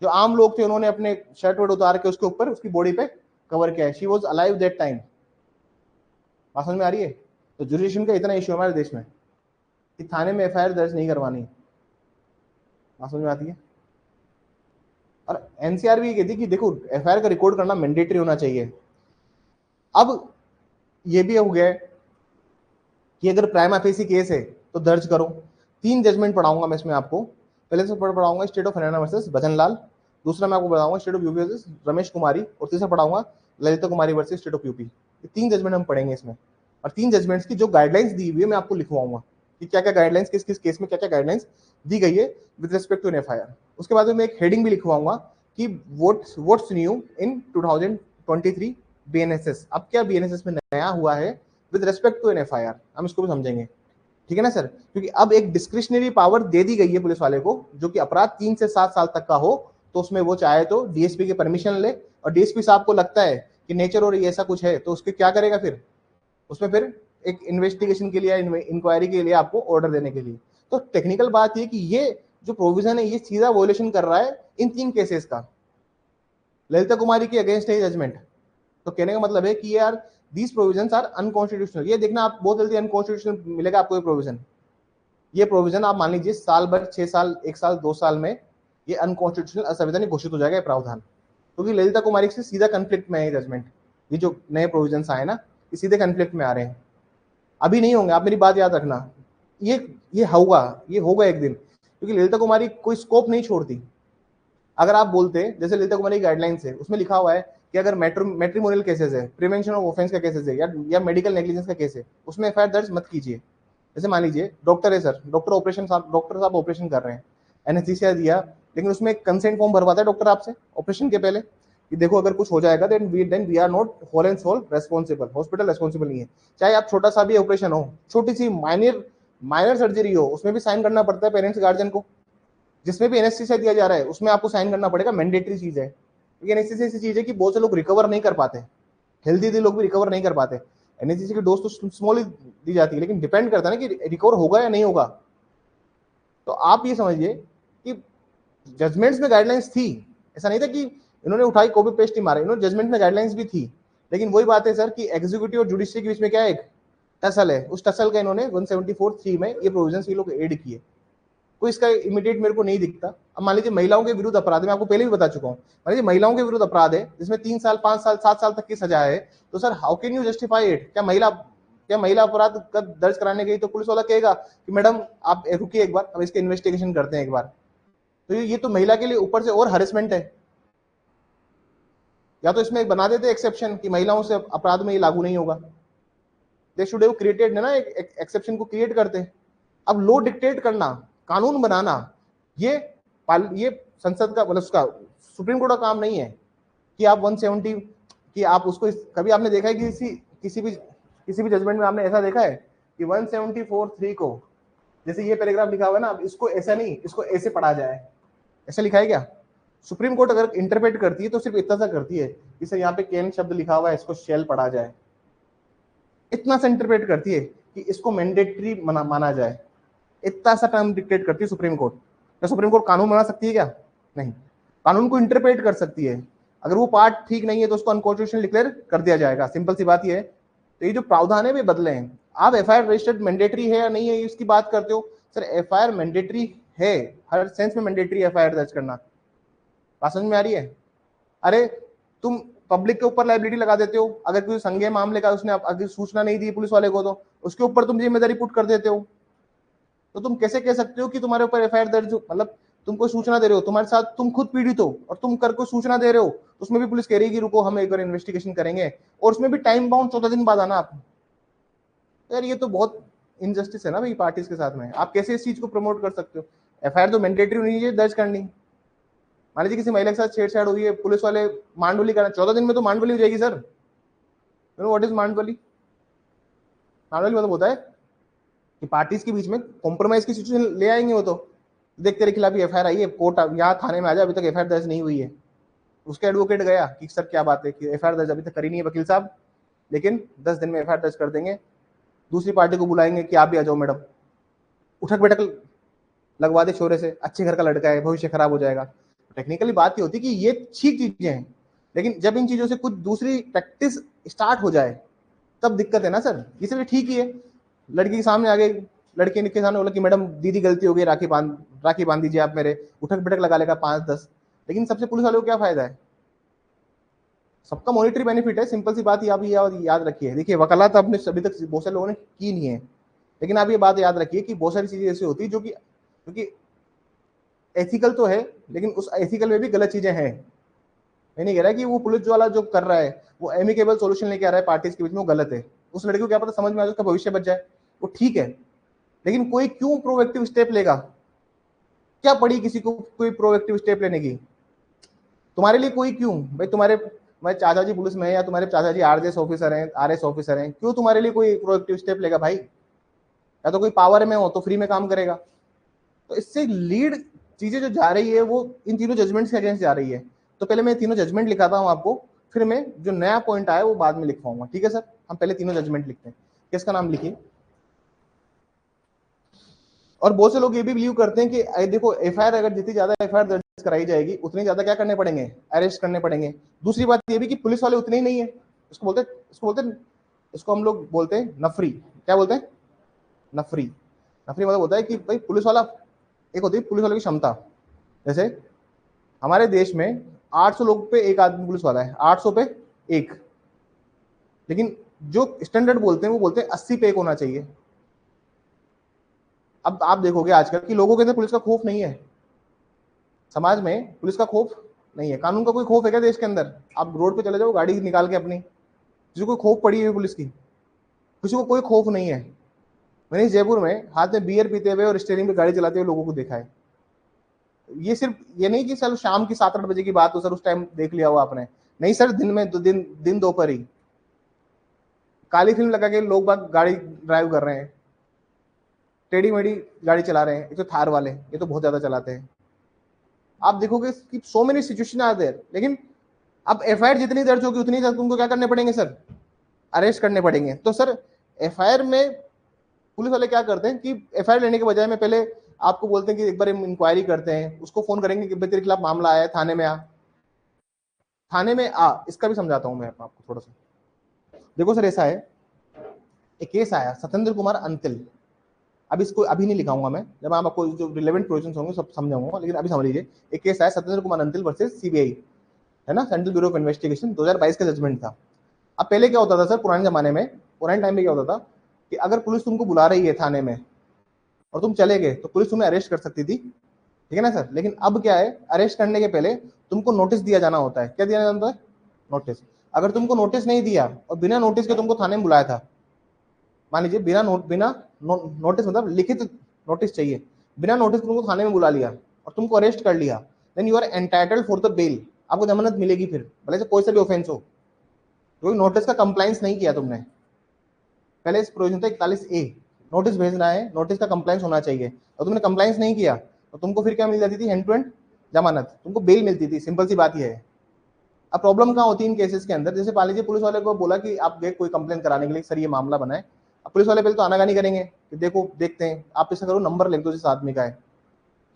जो आम लोग थे उन्होंने अपने शर्ट वर्ट उतार के उसके ऊपर उसकी बॉडी पे कवर किया है। She was alive that time. बात समझ में आ रही है? तो जुडिशन का इतना इश्यू हमारे देश में कि थाने में एफआईआर दर्ज नहीं करवानी, बात समझ में आती है। और एनसीआर भी ये कहती है कि देखो एफआईआर का रिकॉर्ड करना मैंडेटरी होना चाहिए। अब ये भी हो गया है कि अगर प्राइमा फेसी केस है तो दर्ज करो। 3 जजमेंट पढ़ाऊंगा मैं इसमें आपको। पहले से पढ़ाऊंगा state of Haryana versus Bhajanlal, दूसरा मैं आपको बताऊंगा state of UP versus Ramesh Kumari, और तीसरा पढ़ाऊंगा Lalita Kumari versus state of UP. ये 3 जजमेंट हम पढ़ेंगे इसमें, और 3 जजमेंट्स की जो गाइडलाइंस दी हुई है मैं आपको लिखवाऊंगा कि क्या क्या गाइडलाइंस किस किस केस में क्या क्या गाइडलाइंस दी गई है with respect to an FIR. उसके बाद में मैं एक हेडिंग भी लिखवाऊंगा कि व्हाट्स न्यू इन 2023 बीएनएसएस। अब क्या बीएनएसएस में नया हुआ है with respect to an FIR, हम इसको भी समझेंगे। ठीक है ना सर, क्योंकि अब एक डिस्क्रिशनरी पावर दे दी गई है पुलिस वाले को, जो कि अपराध 3 से 7 साल तक का हो तो उसमें वो चाहे तो डीएसपी की परमिशन ले, और डीएसपी साहब को लगता है कि नेचर और ऐसा कुछ है तो उसके क्या करेगा फिर, उसमें फिर एक इन्वेस्टिगेशन के लिए इंक्वायरी के लिए आपको ऑर्डर देने के लिए। तो टेक्निकल बात ये कि ये जो प्रोविजन है ये सीधा वॉयलेशन कर रहा है इन 3 केसेस का। ललिता कुमारी के अगेंस्ट है जजमेंट, तो कहने का मतलब है कि यार दीज प्रोविजंस आर अनकॉन्स्टिट्यूशनल। ये देखना आप बहुत जल्दी अनकॉन्स्टिट्यूशनल मिलेगा आपको ये प्रोविजन आप मान लीजिए साल भर, 6 साल, 1 साल, 2 साल में ये अनकॉन्स्टिट्यूशनल असंवैधानिक घोषित हो जाएगा ये प्रावधान, क्योंकि ललिता कुमारी से सीधा कंफ्लिक्ट में है जजमेंट। ये जो नए प्रोविजन आए ना ये सीधे कंफ्लिक्ट में आ रहे हैं, अभी नहीं होंगे, आप मेरी बात याद रखना। ये होगा एक दिन, क्योंकि ललिता कुमारी कोई स्कोप नहीं छोड़ती। अगर आप बोलते जैसे ललिता कुमारी गाइडलाइंस है उसमें लिखा हुआ है कि अगर मैट्रिमोनियल केसेस है, प्रिवेंशन ऑफ ऑफेंस का केसेस है या मेडिकल नेग्लिजेंस का केस है, उसमें एफआईआर दर्ज मत कीजिए। जैसे मान लीजिए डॉक्टर है सर, डॉक्टर साहब ऑपरेशन कर रहे हैं, एनेस्थीसिया दिया, लेकिन उसमें कंसेंट फॉर्म भरवाता है डॉक्टर आपसे ऑपरेशन के पहले कि देखो अगर कुछ हो जाएगा then we are not whole and sole responsible, hospital responsible नहीं है। चाहे आप छोटा सा भी ऑपरेशन हो, छोटी सी माइनर सर्जरी हो, उसमें भी साइन करना पड़ता है पेरेंट्स गार्जियन को। जिसमें भी एनेस्थीसिया दिया जा रहा है उसमें आपको साइन करना पड़ेगा, मैंडेटरी चीज है। क्योंकि एनेस्थीसिया ऐसी चीज है कि बहुत से लोग रिकवर नहीं कर पाते, हेल्दी लोग भी रिकवर नहीं कर पाते। एनेस्थीसिया की डोज तो स्मॉल ही दी जाती है, लेकिन डिपेंड करता है ना कि रिकवर होगा या नहीं होगा। तो आप ये समझिए कि जजमेंट्स में गाइडलाइंस थी, ऐसा नहीं था कि इन्होंने उठाई कॉपी पेस्ट ही मारा, इन्होंने जजमेंट में गाइडलाइंस भी थी। लेकिन वही बात है सर कि एग्जीक्यूटिव और जुडिशरी के बीच में क्या है, एक टसल है, उस टसल का इन्होंने 174(3) में ये प्रोविजंस ये लोग ऐड किए। कोई इसका इमीडिएट मेरे को नहीं दिखता। अब मान लीजिए महिलाओं के विरुद्ध अपराध, मैं आपको पहले भी बता चुका हूँ, मान लीजिए महिलाओं के विरुद्ध अपराध है जिसमें 3 साल, 5 साल, 7 साल तक की सजा है, तो sir how can you justify it? क्या महिला अपराध का दर्ज कराने गई तो पुलिस वाला कहेगा कि मैडम आप रुकिए एक बार, अब इसके इन्वेस्टिगेशन करते हैं एक बार? तो ये तो महिला के लिए ऊपर से और हरेसमेंट है। या तो इसमें बना देते एक्सेप्शन कि महिलाओं से अपराध में ये लागू नहीं होगा, दे शुड हैव क्रिएटेड ना, एक एक्सेप्शन को क्रिएट करते। अब लॉ डिक्टेट करना, कानून बनाना, ये संसद का मतलब उसका सुप्रीम कोर्ट का काम नहीं है कि आप 170 कि आप उसको कभी आपने देखा है कि किसी भी जजमेंट में आपने ऐसा देखा है कि 174(3) को जैसे ये पैराग्राफ लिखा हुआ है ना, अब इसको ऐसा नहीं, इसको ऐसे पढ़ा जाए, ऐसा लिखा है क्या? सुप्रीम कोर्ट अगर इंटरप्रेट करती है तो सिर्फ इतना सा करती है कि सर यहाँ पे कैन शब्द लिखा हुआ है, इसको शेल पढ़ा जाए, इतना सा इंटरप्रेट करती है कि इसको मैंडेटरी माना जाए, इतना सा टर्म डिक्टेट करती है सुप्रीम कोर्ट। क्या सुप्रीम कोर्ट कानून बना सकती है क्या? नहीं, कानून को इंटरप्रेट कर सकती है। अगर वो पार्ट ठीक नहीं है तो उसको अनकॉन्स्टिट्यूशनल डिक्लेयर कर दिया जाएगा, सिंपल सी बात ये है। तो ये जो प्रावधान है वे बदले हैं। आप एफआईआर रजिस्टर्ड मैंडेटरी है या नहीं है इसकी बात करते हो, सर एफआईआर मैंडेटरी है, हर सेंस में मैंडेटरी एफआईआर दर्ज करना। बात समझ में आ रही है? अरे तुम पब्लिक के ऊपर लाइबिलिटी लगा देते हो, अगर कोई संज्ञेय मामले का उसने अगर सूचना नहीं दी पुलिस वाले को तो उसके ऊपर तुम जिम्मेदारी पुट कर देते हो। तो तुम कैसे कह सकते हो कि तुम्हारे ऊपर एफआईआर दर्ज, मतलब तुम कोई सूचना दे रहे हो, तुम्हारे साथ तुम खुद पीड़ित हो और तुम कर को सूचना दे रहे हो, तो उसमें भी पुलिस कह रही है कि रुको हम एक बार इन्वेस्टिगेशन करेंगे, और उसमें भी टाइम बाउंड 14 दिन बाद आना आप। यार ये तो बहुत इनजस्टिस है ना भाई पार्टीज के साथ में। आप कैसे इस चीज को प्रमोट कर सकते हो? एफआईआर तो मैंडेटरी नहीं है दर्ज करनी। मान लीजिए किसी महिला के साथ छेड़छाड़ हुई है, पुलिस वाले मांडवली करना, 14 दिन में तो मांडवली हो जाएगी सर। व्हाट इज मांडवली? मांडवली मतलब होता है कि पार्टीज के बीच में कॉम्प्रोमाइज की सिचुएशन ले आएंगे। वो तो देख तेरे खिलाफ एफआईआर आई है, कोर्ट यहाँ थाने में आ जा, अभी तक एफआईआर दर्ज नहीं हुई है। उसका एडवोकेट गया कि सर क्या बात है कि एफआईआर दर्ज अभी तक करी नहीं है वकील साहब, लेकिन 10 दिन में एफआईआर दर्ज कर देंगे। दूसरी पार्टी को बुलाएंगे कि आप भी आ जाओ मैडम, उठक बैठक लगवा दे छोरे से, अच्छे घर का लड़का है, भविष्य खराब हो जाएगा। टेक्निकली बात ये होती है कि ये ठीक चीजें हैं, लेकिन जब इन चीजों से कुछ दूसरी प्रैक्टिस स्टार्ट हो जाए तब दिक्कत है ना सर। ये सब ठीक ही है, लड़की के सामने आ गई, लड़के के सामने बोला कि मैडम दीदी गलती हो गई, राखी बांध दीजिए आप मेरे, उठक बैठक लगा लेगा 5-10। लेकिन सबसे पुलिस वाले को क्या फायदा है? सबका मॉनिटरी बेनिफिट है, सिंपल सी बात, आप ये याद रखिए। देखिए वकालत आपने अभी तक बहुत सारे लोगों ने की नहीं है, लेकिन आप ये बात याद रखिए कि बहुत सारी चीजें ऐसी होती है जो कि एथिकल तो है, लेकिन उस एथिकल में भी गलत चीजें हैं। मैं नहीं कह रहा कि वो पुलिस वाला जो कर रहा है वो एमिकेबल सोल्यूशन लेके आ रहा है पार्टीज के बीच में, वो गलत है। उस लड़के को क्या पता समझ में आ जाए, उसका भविष्य बच जाए, वो ठीक है। लेकिन कोई क्यों प्रोएक्टिव स्टेप लेगा? क्या पड़ी किसी को कोई प्रोएक्टिव स्टेप लेने की? तुम्हारे लिए कोई क्यों भाई, तुम्हारे चाचा जी पुलिस में है या तुम्हारे चाचा जी आरजेएस ऑफिसर हैं, आरएस ऑफिसर हैं, क्यों तुम्हारे लिए कोई प्रोएक्टिव स्टेप लेगा भाई? या तो कोई पावर में हो तो फ्री में काम करेगा। तो इससे लीड चीजें जो जा रही है वो इन तीनों जजमेंट्स के अगेंस्ट जा रही है। तो पहले मैं तीनों जजमेंट लिखाता हूँ आपको, फिर मैं जो नया पॉइंट आया वो बाद में लिख पाऊंगा। ठीक है सर, हम पहले तीनों जजमेंट लिखते हैं। किसका नाम लिखिए। और बहुत से लोग ये भी बिलीव करते हैं कि देखो एफआईआर, अगर जितनी ज्यादा एफआईआर दर्ज कराई जाएगी उतनी ज्यादा क्या करने पड़ेंगे, अरेस्ट करने पड़ेंगे। दूसरी बात ये भी कि पुलिस वाले उतने ही नहीं है, इसको हम लोग बोलते हैं नफरी। क्या बोलते हैं? नफरी। नफरी मतलब होता है कि भाई पुलिस वाला, एक होती है पुलिस वाले की क्षमता। जैसे हमारे देश में 800 लोग पे एक आदमी पुलिस वाला है, 800 पे एक। लेकिन जो स्टैंडर्ड बोलते हैं वो बोलते हैं 80 पे एक होना चाहिए। अब आप देखोगे आजकल कि लोगों के अंदर पुलिस का खौफ नहीं है, समाज में पुलिस का खौफ नहीं है। कानून का कोई खौफ है क्या देश के अंदर? आप रोड पे चले जाओ गाड़ी निकाल के अपनी, किसी को खौफ पड़ी है पुलिस की? किसी को कोई खौफ नहीं है। मैंने इस जयपुर में हाथ में बियर पीते हुए और स्टीयरिंग पे गाड़ी चलाते हुए लोगों को देखा है। ये सिर्फ ये नहीं कि सर शाम की 7-8 बजे की बात हो सर, उस टाइम देख लिया हो आपने, नहीं सर, दिन में दिन दोपहर ही काली फिल्म लगा के लोग बाग गाड़ी ड्राइव कर रहे हैं, टेढ़ी मेढ़ी गाड़ी चला रहे हैं। ये तो थार वाले, ये तो बहुत ज्यादा चलाते हैं। आप देखोगे कि so many situation are there. लेकिन अब एफआईआर जितनी दर्ज होगी उतनी ज्यादा तुमको क्या करने पड़ेंगे सर, अरेस्ट करने पड़ेंगे। तो सर एफआईआर में पुलिस वाले क्या करते हैं कि एफआईआर लेने के बजाय में पहले आपको बोलते हैं कि एक बार इंक्वायरी करते हैं, उसको फोन करेंगे कि भाई तेरे खिलाफ मामला आया है, थाने में आ। थाने में आ, इसका भी समझाता हूं मैं आपको थोड़ा सा। देखो सर ऐसा है, एक केस आया सत्येंद्र कुमार अंतिल। अब इसको अभी नहीं लिखाऊंगा मैं, जब आप आपको जो रिलेवेंट प्रोविजंस होंगे सब समझाऊंगा, लेकिन अभी समझ लीजिए। एक केस आया सत्येंद्र कुमार अंतिल वर्सेस सीबीआई, है ना, सेंट्रल ब्यूरो ऑफ इन्वेस्टिगेशन, 2022 का जजमेंट था। अब पहले क्या होता था सर, पुराने जमाने में, पुराने टाइम में क्या होता था कि अगर पुलिस तुमको बुला रही है थाने में और तुम चले गए तो पुलिस तुम्हें अरेस्ट कर सकती थी, ठीक है ना सर। लेकिन अब क्या है, अरेस्ट करने के पहले तुमको नोटिस दिया जाना होता है। क्या दिया जाता है? नोटिस। अगर तुमको नोटिस नहीं दिया और बिना नोटिस के तुमको थाने में बुलाया था, मान लीजिए बिना नोटिस, मतलब लिखित नोटिस चाहिए, बिना नोटिस तुमको थाने में बुला लिया और तुमको अरेस्ट कर लिया, then you are entitled for the bail. आपको जमानत मिलेगी फिर, भले से कोई सा भी ऑफेंस हो, क्योंकि नोटिस का कंप्लाइंस नहीं किया तुमने। पहले इस प्रोविजन था 41A, नोटिस भेजना है, नोटिस का कंप्लाइंस होना चाहिए, और तुमने कंप्लाइंस नहीं किया तो तुमको फिर क्या मिल जाती थी, हैंड टू हैंड जमानत, तुमको बेल मिलती थी। सिंपल सी बात यह है। अब प्रॉब्लम कहाँ होती है इन केसेस के अंदर, जैसे मान लीजिए पुलिस वाले को बोला कि आप गए कोई कंप्लेन कराने के लिए, सर ये मामला बना है। अब पुलिस वाले पहले तो आनाकानी करेंगे कि देखो देखते हैं, आप ऐसा करो नंबर लिख दो जिस आदमी का है,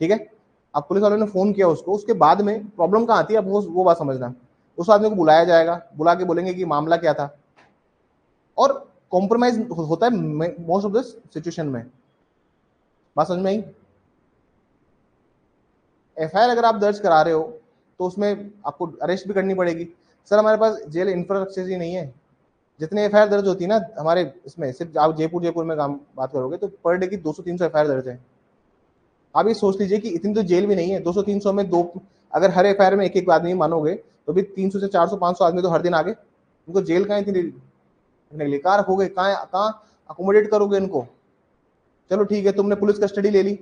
ठीक है। अब पुलिस वालों ने फोन किया उसको, उसके बाद में प्रॉब्लम कहाँ आती है, अब वो बात समझना। उस आदमी को बुलाया जाएगा, बुला के बोलेंगे कि मामला क्या था, और कॉम्प्रोमाइज होता है मोस्ट ऑफ द सिचुएशन में। बात समझ में आई? एफआईआर अगर आप दर्ज करा रहे हो तो उसमें आपको अरेस्ट भी करनी पड़ेगी। सर हमारे पास जेल इंफ्रास्ट्रक्चर ही नहीं है। जितने एफआईआर दर्ज होती है ना हमारे इसमें, सिर्फ आप जयपुर में काम बात करोगे तो पर डे की 200-300 एफआईआर दर्ज है। आप ये सोच लीजिए कि इतनी तो जेल भी नहीं है, 200-300 में दो, अगर हर एफआईआर में एक एक आदमी मानोगे तो भी 300 से 400-500 आदमी तो हर दिन आगे। उनको जेल कहाँ इतनी रखने के लिए, कहाँ रखोगे, कहाँ अकोमोडेट करोगे इनको? चलो ठीक है, तुमने पुलिस कस्टडी ले ली,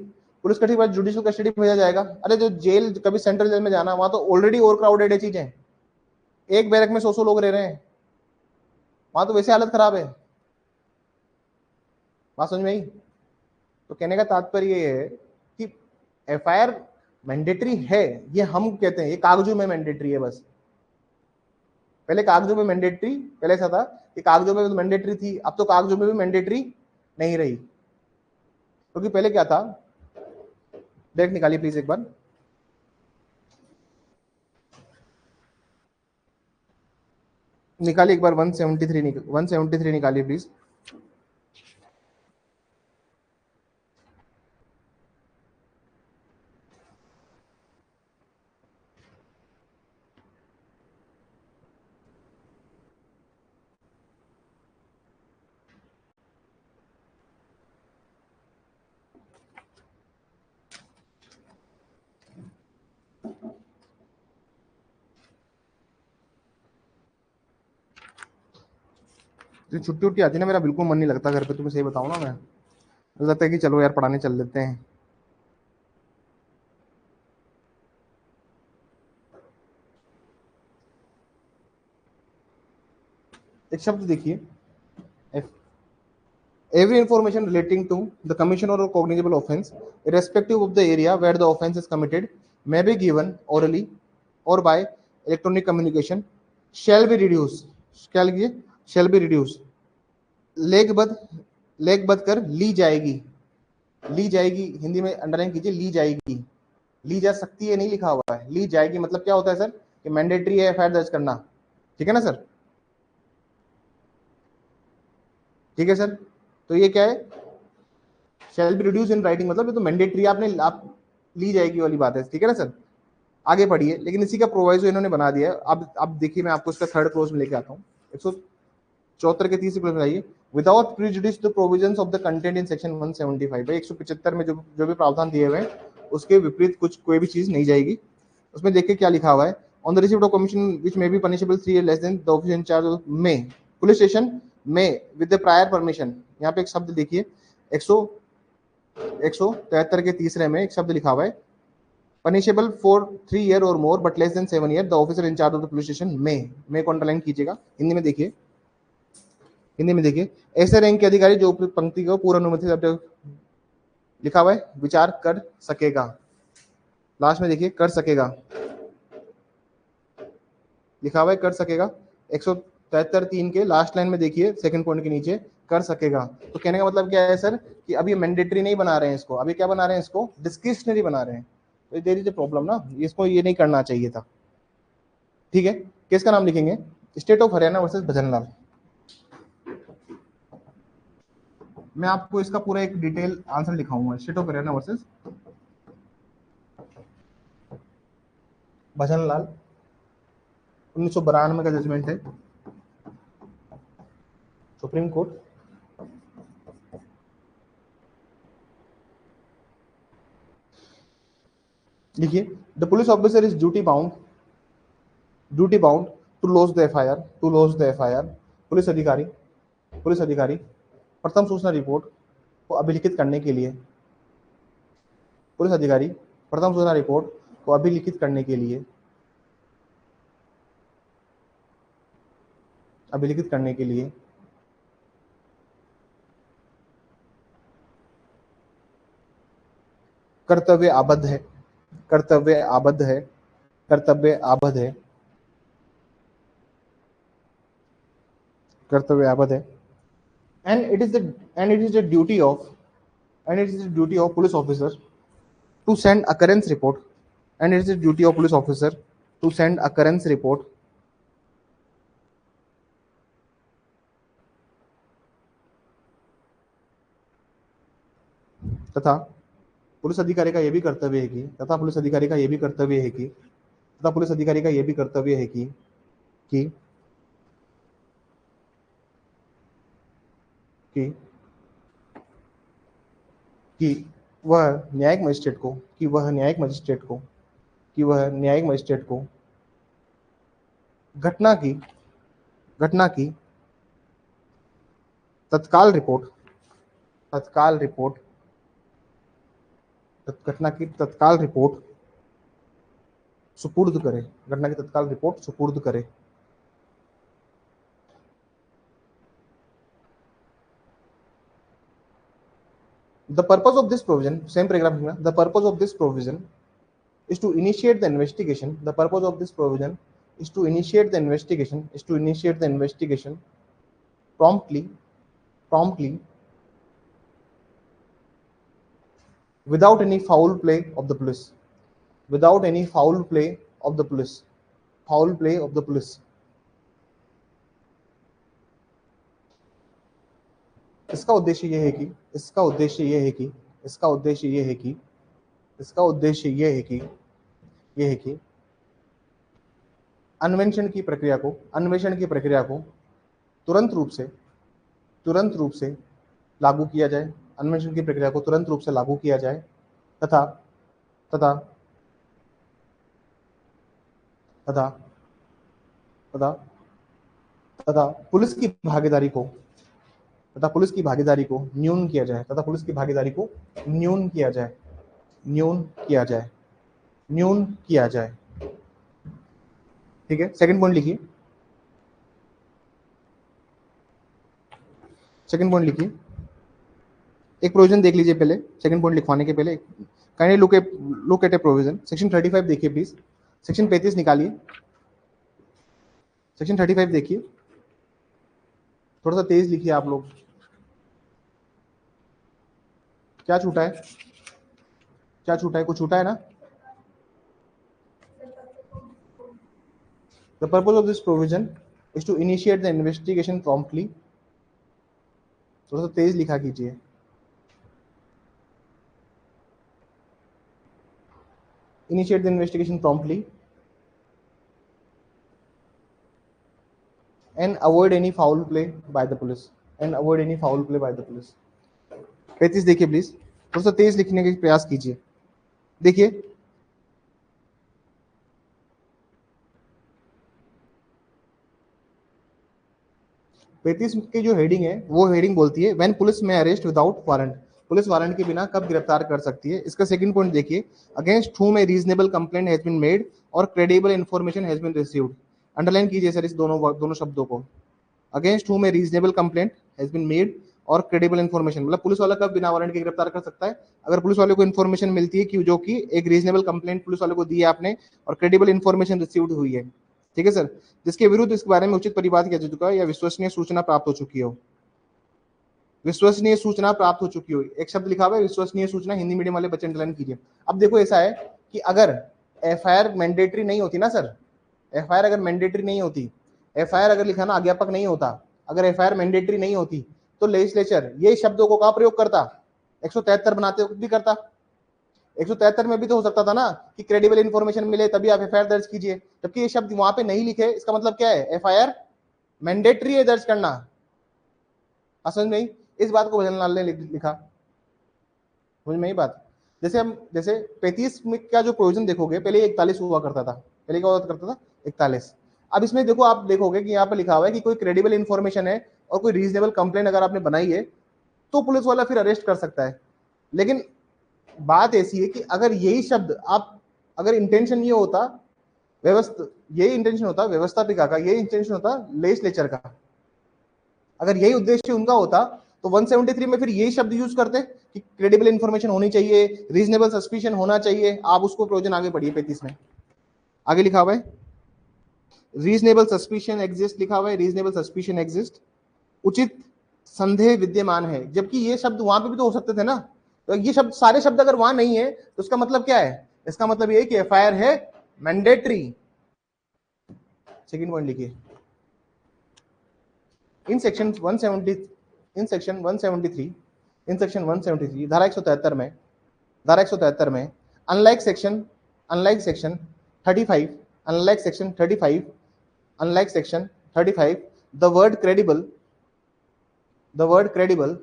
पुलिस कस्टडी के बाद जुडिशियल कस्टडी भेजा जाएगा। अरे जो जेल, कभी सेंट्रल जेल में जाना, वहां तो ऑलरेडी ओवर क्राउडेड है चीजें, एक बैरक में 100 लोग रह रहे हैं, वहां तो वैसे हालत खराब है। बात समझ में आई? तो कहने का तात्पर्य ये है कि एफआईआर मैंडेटरी है, ये हम कहते हैं, ये कागजों में मैंडेटरी है बस। पहले कागजों में मैंडेटरी, पहले ऐसा था कि कागजों में मैंडेटरी थी, अब तो कागजों में भी मैंडेटरी नहीं रही। क्योंकि पहले क्या था, डायरेक्ट निकालिए प्लीज एक बार, निकालिए एक बार 173 निकालिए प्लीज। तो छुट्टी उट्टी आती है ना, मेरा बिल्कुल मन नहीं लगता घर पे, तुम्हें सही बताऊँ ना मैं, मुझे लगता है कि चलो यार पढ़ाने चल लेते हैं। एक शब्द देखिए, every information relating to the commission or cognizable offense, irrespective of the area where the offense is committed, may be given orally or by electronic communication, shall be reduced, shall be reduced, लेखबद्ध, लेखबद्ध कर ली जाएगी, ली जाएगी हिंदी में underline कीजिए, ली जाएगी, ली जा सकती है नहीं लिखा हुआ है, ली जाएगी मतलब क्या होता है सर, कि मैंडेटरी है एफआईआर दर्ज करना, ठीक है ना सर, ठीक है सर। तो ये क्या है, shall be reduce in writing, मतलब ये तो मैंडेटरी आपने आप ली जाएगी वाली बात है, ठीक है ना सर। आगे पढ़िए, लेकिन इसी का प्रोवाइजो इन्होंने बना दिया है। अब देखिए मैं आपको इसका थर्ड क्लोज में लेके आता हूँ, 174 के 30 क्लोज बताइए, without prejudice the provisions of the content in section 175। भाई 175 में जो भी प्रावधान दिए हुए हैं उसके विपरीत कुछ कोई भी चीज नहीं जाएगी। उसमें देखिए क्या लिखा हुआ है, on the receipt of commission which may be punishable 3 years less than the officer in charge में, पुलिस स्टेशन में विद द प्रायर परमिशन। यहाँ पे एक शब्द देखिए, 173 के तीसरे में एक शब्द लिखा हुआ है, पनिशेबल फॉर 3 year और more but less than 7 year the officer in charge of the police station में को अंडरलाइन कीजिएगा। हिंदी में देखिए, हिंदी में देखिए, ऐसे रैंक के अधिकारी जो पंक्ति को पूर्व अनुमति लिखा हुआ है विचार कर सकेगा, लास्ट में देखिए कर सकेगा लिखा हुआ है, कर सकेगा। 173(3) के लास्ट लाइन में देखिए, सेकंड पॉइंट के नीचे कर सकेगा। तो कहने का मतलब क्या है सर, कि अभी मैंडेटरी नहीं बना रहे हैं इसको, अभी क्या बना रहे हैं इसको, डिस्क्रिशनरी बना रहे हैं। तो देयर इज अ प्रॉब्लम ना, इसको ये नहीं करना चाहिए था, ठीक है। केस का नाम लिखेंगे, state of Haryana versus Bhajanlal. मैं आपको इसका पूरा एक डिटेल आंसर लिखाऊंगा, state of Haryana versus Bhajanlal, 1992 का जजमेंट है सुप्रीम कोर्ट। लिखिए, the police officer is duty bound to lodge the FIR, to lodge the FIR. Police अधिकारी प्रथम सूचना रिपोर्ट को अभिलिखित करने के लिए, पुलिस अधिकारी प्रथम सूचना रिपोर्ट को अभिलिखित करने के लिए, अभिलिखित करने के लिए कर्तव्य आबद्ध है, कर्तव्य आबद्ध है, कर्तव्य आबद्ध है, कर्तव्य आबद्ध है। and it is the and it is the duty of and it is the duty of police officer to send occurrence report, and it is the duty of police officer to send occurrence report तथा police अधिकारी का यह भी कर्तव्य है कि तथा police अधिकारी का यह भी कर्तव्य है कि तथा पुलिस अधिकारी का यह भी कर्तव्य है कि कि कि वह न्यायिक मजिस्ट्रेट को कि वह न्यायिक मजिस्ट्रेट को कि वह न्यायिक मजिस्ट्रेट को घटना की घटना की तत्काल रिपोर्ट तत्काल रिपोर्ट घटना की तत्काल रिपोर्ट सुपुर्द करे, घटना की तत्काल रिपोर्ट सुपुर्द करे। The purpose of this provision, same paragraph में, the purpose of this provision is to initiate the investigation. The purpose of this provision is to initiate the investigation, promptly, without any foul play of the police, without any foul play of the police, foul play of the police। इसका उद्देश्य यह है कि इसका उद्देश्य यह है कि इसका उद्देश्य यह है कि इसका उद्देश्य यह है कि यह है कि अन्वेषण की प्रक्रिया को तुरंत रूप से लागू किया जाए, अन्वेषण की प्रक्रिया को तुरंत रूप से लागू किया जाए तथा तथा तथा तथा तथा पुलिस की भागीदारी को न्यून किया जाए, तथा पुलिस की भागीदारी को न्यून किया जाए, न्यून किया जाए, न्यून किया जाए। ठीक है, सेकंड पॉइंट लिखिए, सेकंड पॉइंट लिखिए। एक प्रोविजन देख लीजिए पहले, सेकंड पॉइंट लिखवाने के पहले kindly look at A provision. Section 35 देखिए प्लीज, सेक्शन 35 निकालिए, सेक्शन 35 देखिए, थोड़ा सा तेज लिखिए आप लोग। क्या छूटा है, क्या छूटा है, कुछ छूटा है ना? The purpose of this provision is to initiate the investigation promptly. थोड़ा सा तेज लिखा कीजिए। Initiate the investigation promptly and avoid any foul play by the police, and avoid any foul play by the police। 35 देखिए please, थोड़ा सा तेज लिखने का प्रयास कीजिए। देखिए, पैंतीस की जो हेडिंग है वो हेडिंग बोलती है व्हेन पुलिस में arrest without warrant, police warrant के बिना कब गिरफ्तार कर सकती है। इसका सेकंड पॉइंट देखिए, against whom a reasonable complaint has been made और credible information has been received. Underline कीजिए सर इस दोनों शब्दों को, against whom a reasonable complaint has been made और क्रेडिबल इन्फॉर्मेशन, मतलब पुलिस वाला कब बिना वारंट के गिरफ्तार कर सकता है, अगर पुलिस वाले को इन्फॉर्मेशन मिलती है कि जो कि एक रीजनेबल कंप्लेंट पुलिस वाले को दी है आपने और क्रेडिबल इन्फॉर्मेशन रिसीव्ड हुई है। ठीक है सर, जिसके विरुद्ध इस बारे में उचित परिवाद किया जा चुका है या विश्वसनीय सूचना प्राप्त हो चुकी हो, विश्वसनीय सूचना प्राप्त हो चुकी हो। एक शब्द लिखा हुआ है विश्वसनीय सूचना, हिंदी मीडियम वाले बच्चे अंडरलाइन कीजिए। अब देखो ऐसा है कि अगर एफआईआर मैंडेटरी नहीं होती ना सर, एफआईआर अगर मैंडेटरी नहीं होती, एफआईआर अगर लिखाना अज्ञापक नहीं होता, अगर एफआईआर मैंडेटरी नहीं होती तो लेजिस्लेचर ये शब्दों को कहां प्रयोग करता, 173 बनाते वक्त भी करता। 173 में भी तो हो सकता था ना कि क्रेडिबल इंफॉर्मेशन मिले तभी आप एफआईआर दर्ज कीजिए, जबकि ये शब्द वहां पे नहीं लिखे। इसका मतलब क्या है, एफआईआर मैंडेटरी है दर्ज करना। समझ नहीं, इस बात को भजन लाल ने लिखा, समझ में ही बात। जैसे हम जैसे 35 में का जो प्रोविजन देखोगे, पहले 41 हुआ करता था, पहले क्या हुआ करता था 41। अब इसमें देखो, आप देखोगे कि यहाँ पे लिखा हुआ है कि कोई क्रेडिबल इंफॉर्मेशन है और कोई रीजनेबल कंप्लेंट अगर आपने बनाई है तो पुलिस वाला फिर अरेस्ट कर सकता है। लेकिन बात ऐसी है कि अगर यही शब्द आप, अगर इंटेंशन ये होता व्यवस्था, यही इंटेंशन होता व्यवस्थापिका का, यही इंटेंशन होता लेजिस्लेचर का, अगर यही उद्देश्य उनका होता तो 173 में फिर यही शब्द यूज करते कि क्रेडिबल इंफॉर्मेशन होनी चाहिए, रीजनेबल सस्पिशन होना चाहिए। आप उसको प्रोविजन आगे पढ़िए 35 में, आगे लिखा हुआ है रीजनेबल सस्पिशन एग्जिस्ट, लिखा हुआ है रीजनेबल सस्पिशन एग्जिस्ट, उचित संदेह विद्यमान है। जबकि ये शब्द वहां पे भी तो हो सकते थे ना, तो ये शब्द, सारे शब्द अगर वहां नहीं है तो इसका मतलब क्या है, इसका मतलब ये कि एफआईआर है मैंडेटरी। सेकंड पॉइंट लिखिए, in section 170, in section 173, in section 173 धारा 173 में, धारा 173 में unlike section, unlike section 35, unlike section 35, unlike section 35, the word credible, the word credible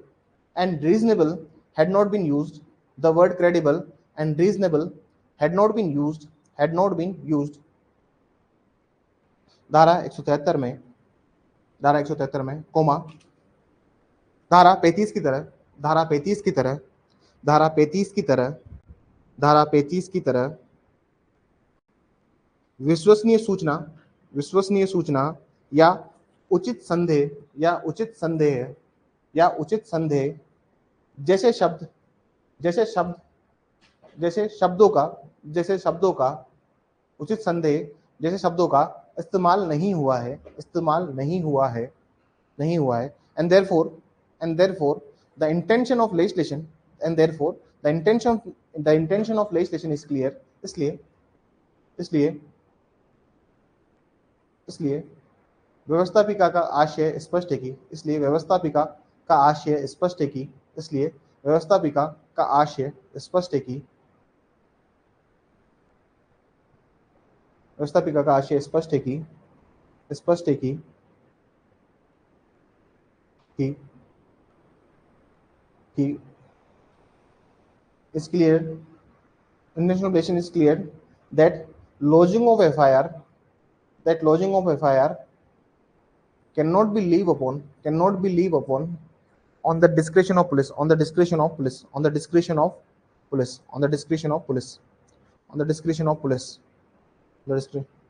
and reasonable had not been used, the word credible and reasonable had not been used, had not been used। धारा 173 में, धारा 173 में coma, धारा 35 की तरह, धारा 35 की तरह, धारा 35 की तरह, धारा 35 की तरह विश्वसनीय सूचना, विश्वसनीय सूचना या उचित संदेह, या उचित संदेह, या उचित संदेह जैसे शब्द, जैसे शब्द, जैसे शब्दों का, जैसे शब्दों का, उचित संदेह जैसे शब्दों का इस्तेमाल नहीं हुआ है, इस्तेमाल नहीं हुआ है, नहीं हुआ है। And therefore, and therefore the intention of legislation, and therefore the intention, the intention of legislation is clear. इसलिए, इसलिए, इसलिए व्यवस्थापिका का आशय स्पष्ट है कि, इसलिए व्यवस्थापिका का आशय स्पष्ट है कि, इसलिए व्यवस्थापिका का आशय स्पष्ट है कि, व्यवस्थापिका का आशय स्पष्ट है कि, स्पष्ट है कि कि is clear, intention of legislation is clear that lodging of FIR, that lodging of FIR cannot be leave upon, cannot be leave upon on the discretion of police, on the discretion of police, on the discretion of police, on the discretion of police, on the discretion of police,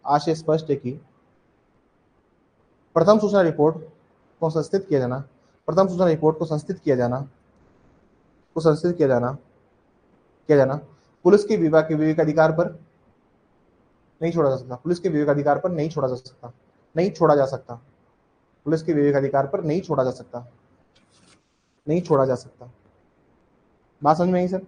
आशय स्पष्ट है कि प्रथम सूचना report को संस्थित किया जाना, प्रथम सूचना रिपोर्ट को संस्थित किया जाना, को संस्थित किया जाना पुलिस के विवेकाधिकार पर नहीं छोड़ा जा सकता, पुलिस के विवेकाधिकार पर नहीं छोड़ा जा सकता, नहीं छोड़ा जा सकता, पुलिस के विवेकाधिकार पर नहीं छोड़ा जा सकता, नहीं छोड़ा जा सकता। बात समझ में आई सर?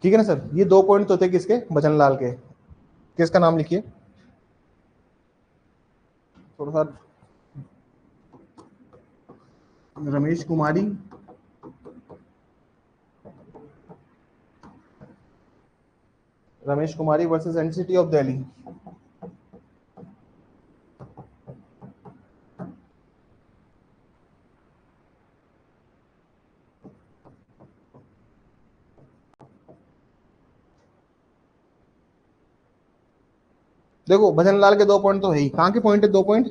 ठीक है ना सर? ये 2 पॉइंट तो थे किसके? भजनलाल के। किसका नाम लिखिए थोड़ा सा, रमेश कुमारी, रमेश कुमारी वर्सेस एनसीटी ऑफ दिल्ली। देखो भजनलाल के 2 पॉइंट तो है ही। कहां के पॉइंट है? 2 पॉइंट,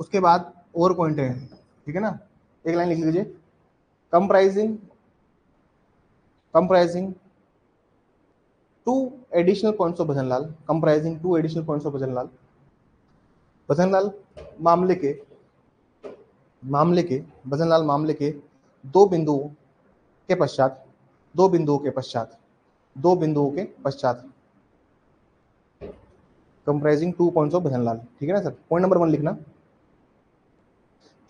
उसके बाद और पॉइंट है, ठीक है ना? एक लाइन लिख लीजिए, comprising 2 additional points of Bhajanlal, comprising 2 additional points of Bhajanlal. Bhajanlal मामले के 2 बिंदुओं के पश्चात, 2 बिंदुओं के पश्चात कंप्राइजिंग 2 पॉइंट्स ऑफ भजनलाल, ठीक है ना सर? पॉइंट नंबर 1 लिखना,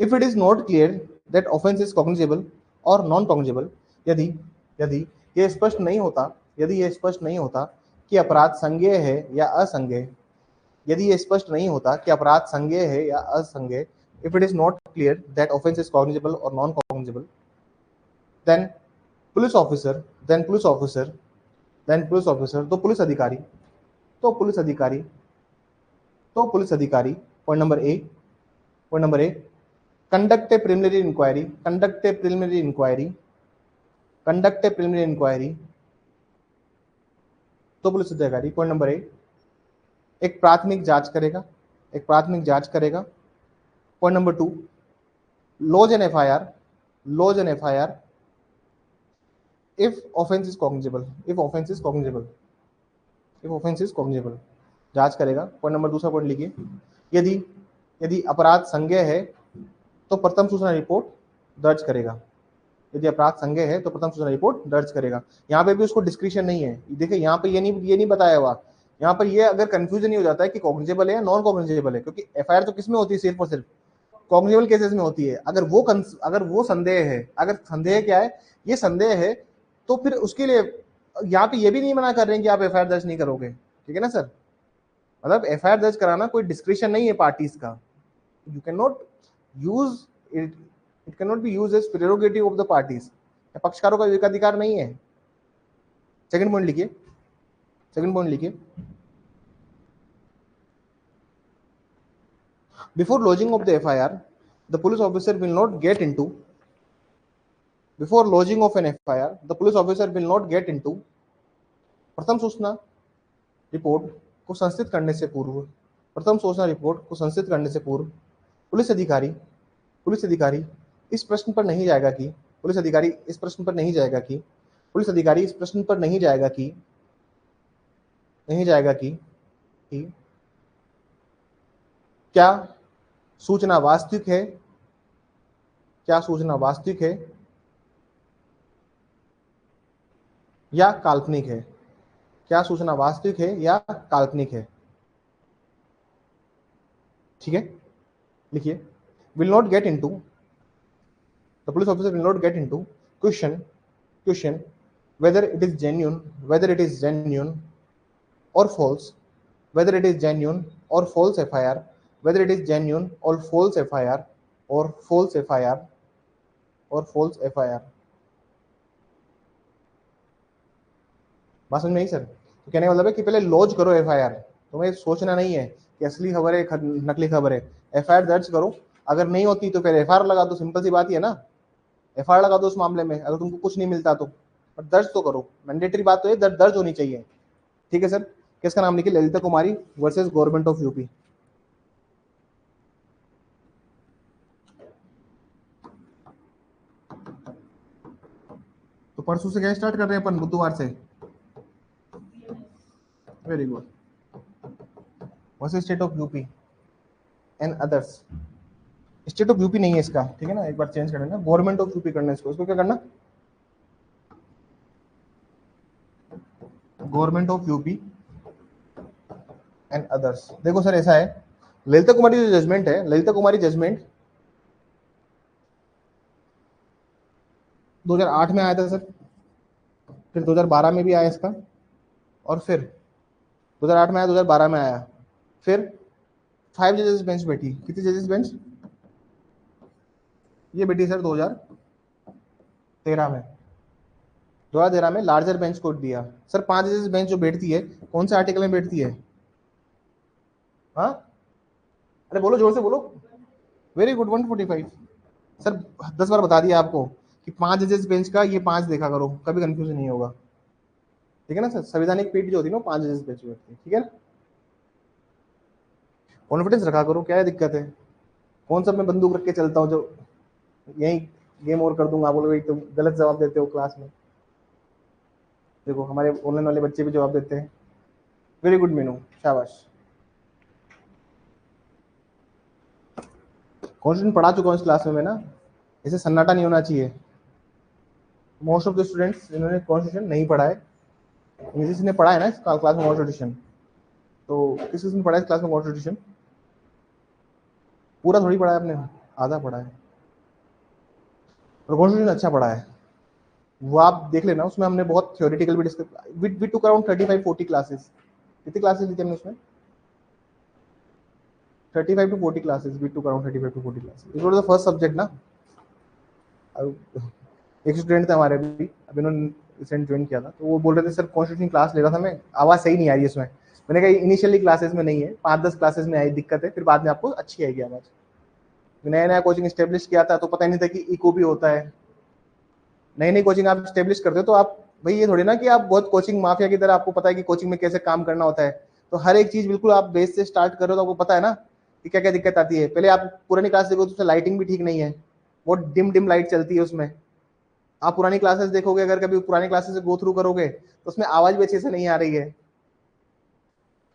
if it is not clear that offence is cognizable और नॉन कॉग्निजेबल, यदि यह स्पष्ट नहीं होता कि अपराध संज्ञेय है या असंज्ञेय, यदि यह स्पष्ट नहीं होता कि अपराध संज्ञेय है या असंज्ञेय, if it is not clear that offence is cognizable और non cognizable, then police officer, तो पुलिस अधिकारी, point number A, conduct a preliminary inquiry, तो पुलिस अधिकारी, पॉइंट नंबर ए, एक प्राथमिक जांच करेगा। Point number 2, lodge an FIR if offense is cognizable, जांच करेगा। पॉइंट नंबर, दूसरा पॉइंट लिखिए, यदि अपराध संज्ञेय है तो प्रथम सूचना रिपोर्ट दर्ज करेगा, यहाँ पे भी उसको डिस्क्रिप्शन नहीं है। देखिए यहाँ पे ये नहीं बताया हुआ, यहाँ पर ये अगर कंफ्यूजन नहीं हो जाता है कि कॉग्निजेबल है या नॉन कॉग्निजेबल है, क्योंकि एफआईआर तो किसमें होती है? सिर्फ और सिर्फ कॉग्निजेबल केसेस में होती है। अगर वो संदेह है, अगर संदेह क्या है, ये संदेह है, तो फिर उसके लिए यहाँ पे ये भी नहीं मना कर रहे हैं कि आप एफआईआर दर्ज नहीं करोगे, ठीक है ना सर? मतलब एफआईआर दर्ज कराना कोई डिस्क्रिप्शन नहीं है पार्टीज का, you can not use it can not be use as prerogative of the parties, पक्षकारों का विवेकाधिकार नहीं है। सेकंड पॉइंट लिखिए, before lodging of the FIR, the police officer will not get into, प्रथम सूचना रिपोर्ट को संस्थित करने से पूर्व, पुलिस अधिकारी इस प्रश्न पर नहीं जाएगा कि क्या सूचना वास्तविक है या काल्पनिक है, ठीक है? लिखिए, will not get into, the police officer will not get into question whether it is genuine or false, FIR, बात समझ में आई सर? तो कहने का मतलब है कि पहले लॉज करो एफआईआर, तुम्हें सोचना नहीं है कि असली खबर है नकली खबर है, एफआईआर दर्ज करो। अगर नहीं होती तो फिर एफआईआर लगा दो, सिंपल सी बात ही है ना, एफआईआर लगा दो उस मामले में, अगर तुमको कुछ नहीं मिलता तो, पर दर्ज तो करो। मैंडेटरी बात तो है, दर्ज होनी चाहिए, ठीक है सर, किसका नाम लिखिए, Lalita Kumari versus government of UP. तो परसों से क्या स्टार्ट कर रहे हैं अपन, बुधवार से। Very good. Versus state of UP and others. State of UP नहीं है इसका, ठीक है ना, एक बार चेंज कर लेना, गवर्नमेंट ऑफ यूपी करना है इसको क्या करना, government of UP and others. देखो सर ऐसा है, ललिता कुमारी जो जजमेंट है, ललिता कुमारी जजमेंट 2008 में आया था सर, फिर 2012 में भी आया इसका, और फिर 2008 में आया, 2012 में आया, फिर 5 जजेस बेंच बैठी। कितनी जजेस बेंच, ये बैठी सर 2013 में, 2013 में लार्जर बेंच को दिया सर। 5 जजेस बेंच जो बैठती है, कौन से आर्टिकल में बैठती है, हाँ, अरे बोलो जोर से बोलो। Very good, 145 sir. 10 बार बता दिया आपको कि 5 जजेस बेंच का ये 5 देखा करो, कभी कंफ्यूजन नहीं होगा, ठीक है ना सर। संवैधानिक पीठ जो होती है ना, 5 जजेस बेंच बैठती है, ठीक है ना। कॉन्फिडेंस रखा करो, क्या है दिक्कत है, कौन सा मैं बंदूक रख के चलता हूँ जो यही गेम ओवर कर दूंगा, आप बोलोगे तुम गलत जवाब देते हो क्लास में। देखो हमारे ऑनलाइन वाले बच्चे भी जवाब देते हैं। वेरी गुड मीनू, शाबाश। कॉन्स्टिट्यूशन पढ़ा चुका हूँ इस क्लास में मैं ना, इसे सन्नाटा नहीं होना चाहिए। मोस्ट ऑफ द स्टूडेंट्स इन्होंने कॉन्स्टिट्यूशन नहीं पढ़ा है, जिसने पढ़ा है ना इस क्लास में कॉन्स्टिट्यूशन, तो किसने पढ़ा है इस क्लास में कॉन्स्टिट्यूशन, पूरा थोड़ी पढ़ा है आपने, आधा पढ़ा है, और कॉन्स्टिट्यूशन अच्छा पढ़ा है, वो आप देख लेना। उसमें हमने बहुत थ्योरेटिकल भी discuss, we took around 35-40 classes. कितनी क्लासेस ली थी हमने उसमें, 35 to 40 classes, we took around 35 to 40 classes. It was the first subject ना। एक स्टूडेंट थे हमारे अभी उन्होंने रिसेंट ज्वाइन किया था, तो वो बोल रहे थे सर कॉन्स्टिट्यूशन क्लास ले रहा था मैं, आवाज़ सही नहीं आ रही है उसमें। मैंने कहा इनिशियली क्लासेस में नहीं है, 5-10 क्लासेस में आई दिक्कत है, फिर बाद में आपको अच्छी आएगी आवाज़। नया नया कोचिंग स्टेब्लिश किया था तो पता ही नहीं था कि इको भी होता है। नई नई कोचिंग आप स्टेब्लिश करते हो तो आप भाई ये थोड़ी ना कि आप बहुत कोचिंग माफिया की तरह आपको पता है कि कोचिंग में कैसे काम करना होता है। तो हर एक चीज बिल्कुल आप बेस से स्टार्ट करो तो आपको पता है ना कि क्या क्या दिक्कत आती है। पहले आप पुरानी क्लास देखो तो उसमें लाइटिंग भी ठीक नहीं है, बहुत डिम डिम लाइट चलती है उसमें। आप पुरानी क्लासेस देखोगे, अगर कभी पुरानी क्लासेस से गो थ्रू करोगे तो उसमें आवाज भी अच्छे से नहीं आ रही है।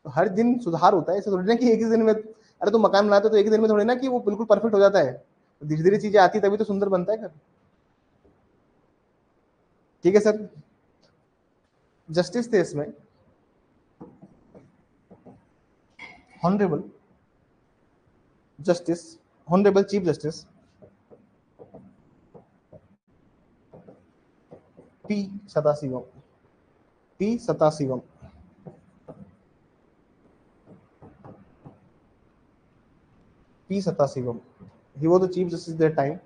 तो हर दिन सुधार होता है, ऐसा थोड़ी ना कि एक ही दिन में, अरे तुम मकान बनाते हो तो एक ही दिन में थोड़ी ना कि वो बिल्कुल परफेक्ट हो जाता है, धीरे धीरे चीजें आती तभी तो सुंदर बनता है घर। ठीक है सर। जस्टिस थे इसमें honourable justice, honourable chief justice P Sadasivam, P Sadasivam, P Sadasivam, he was the chief justice that time,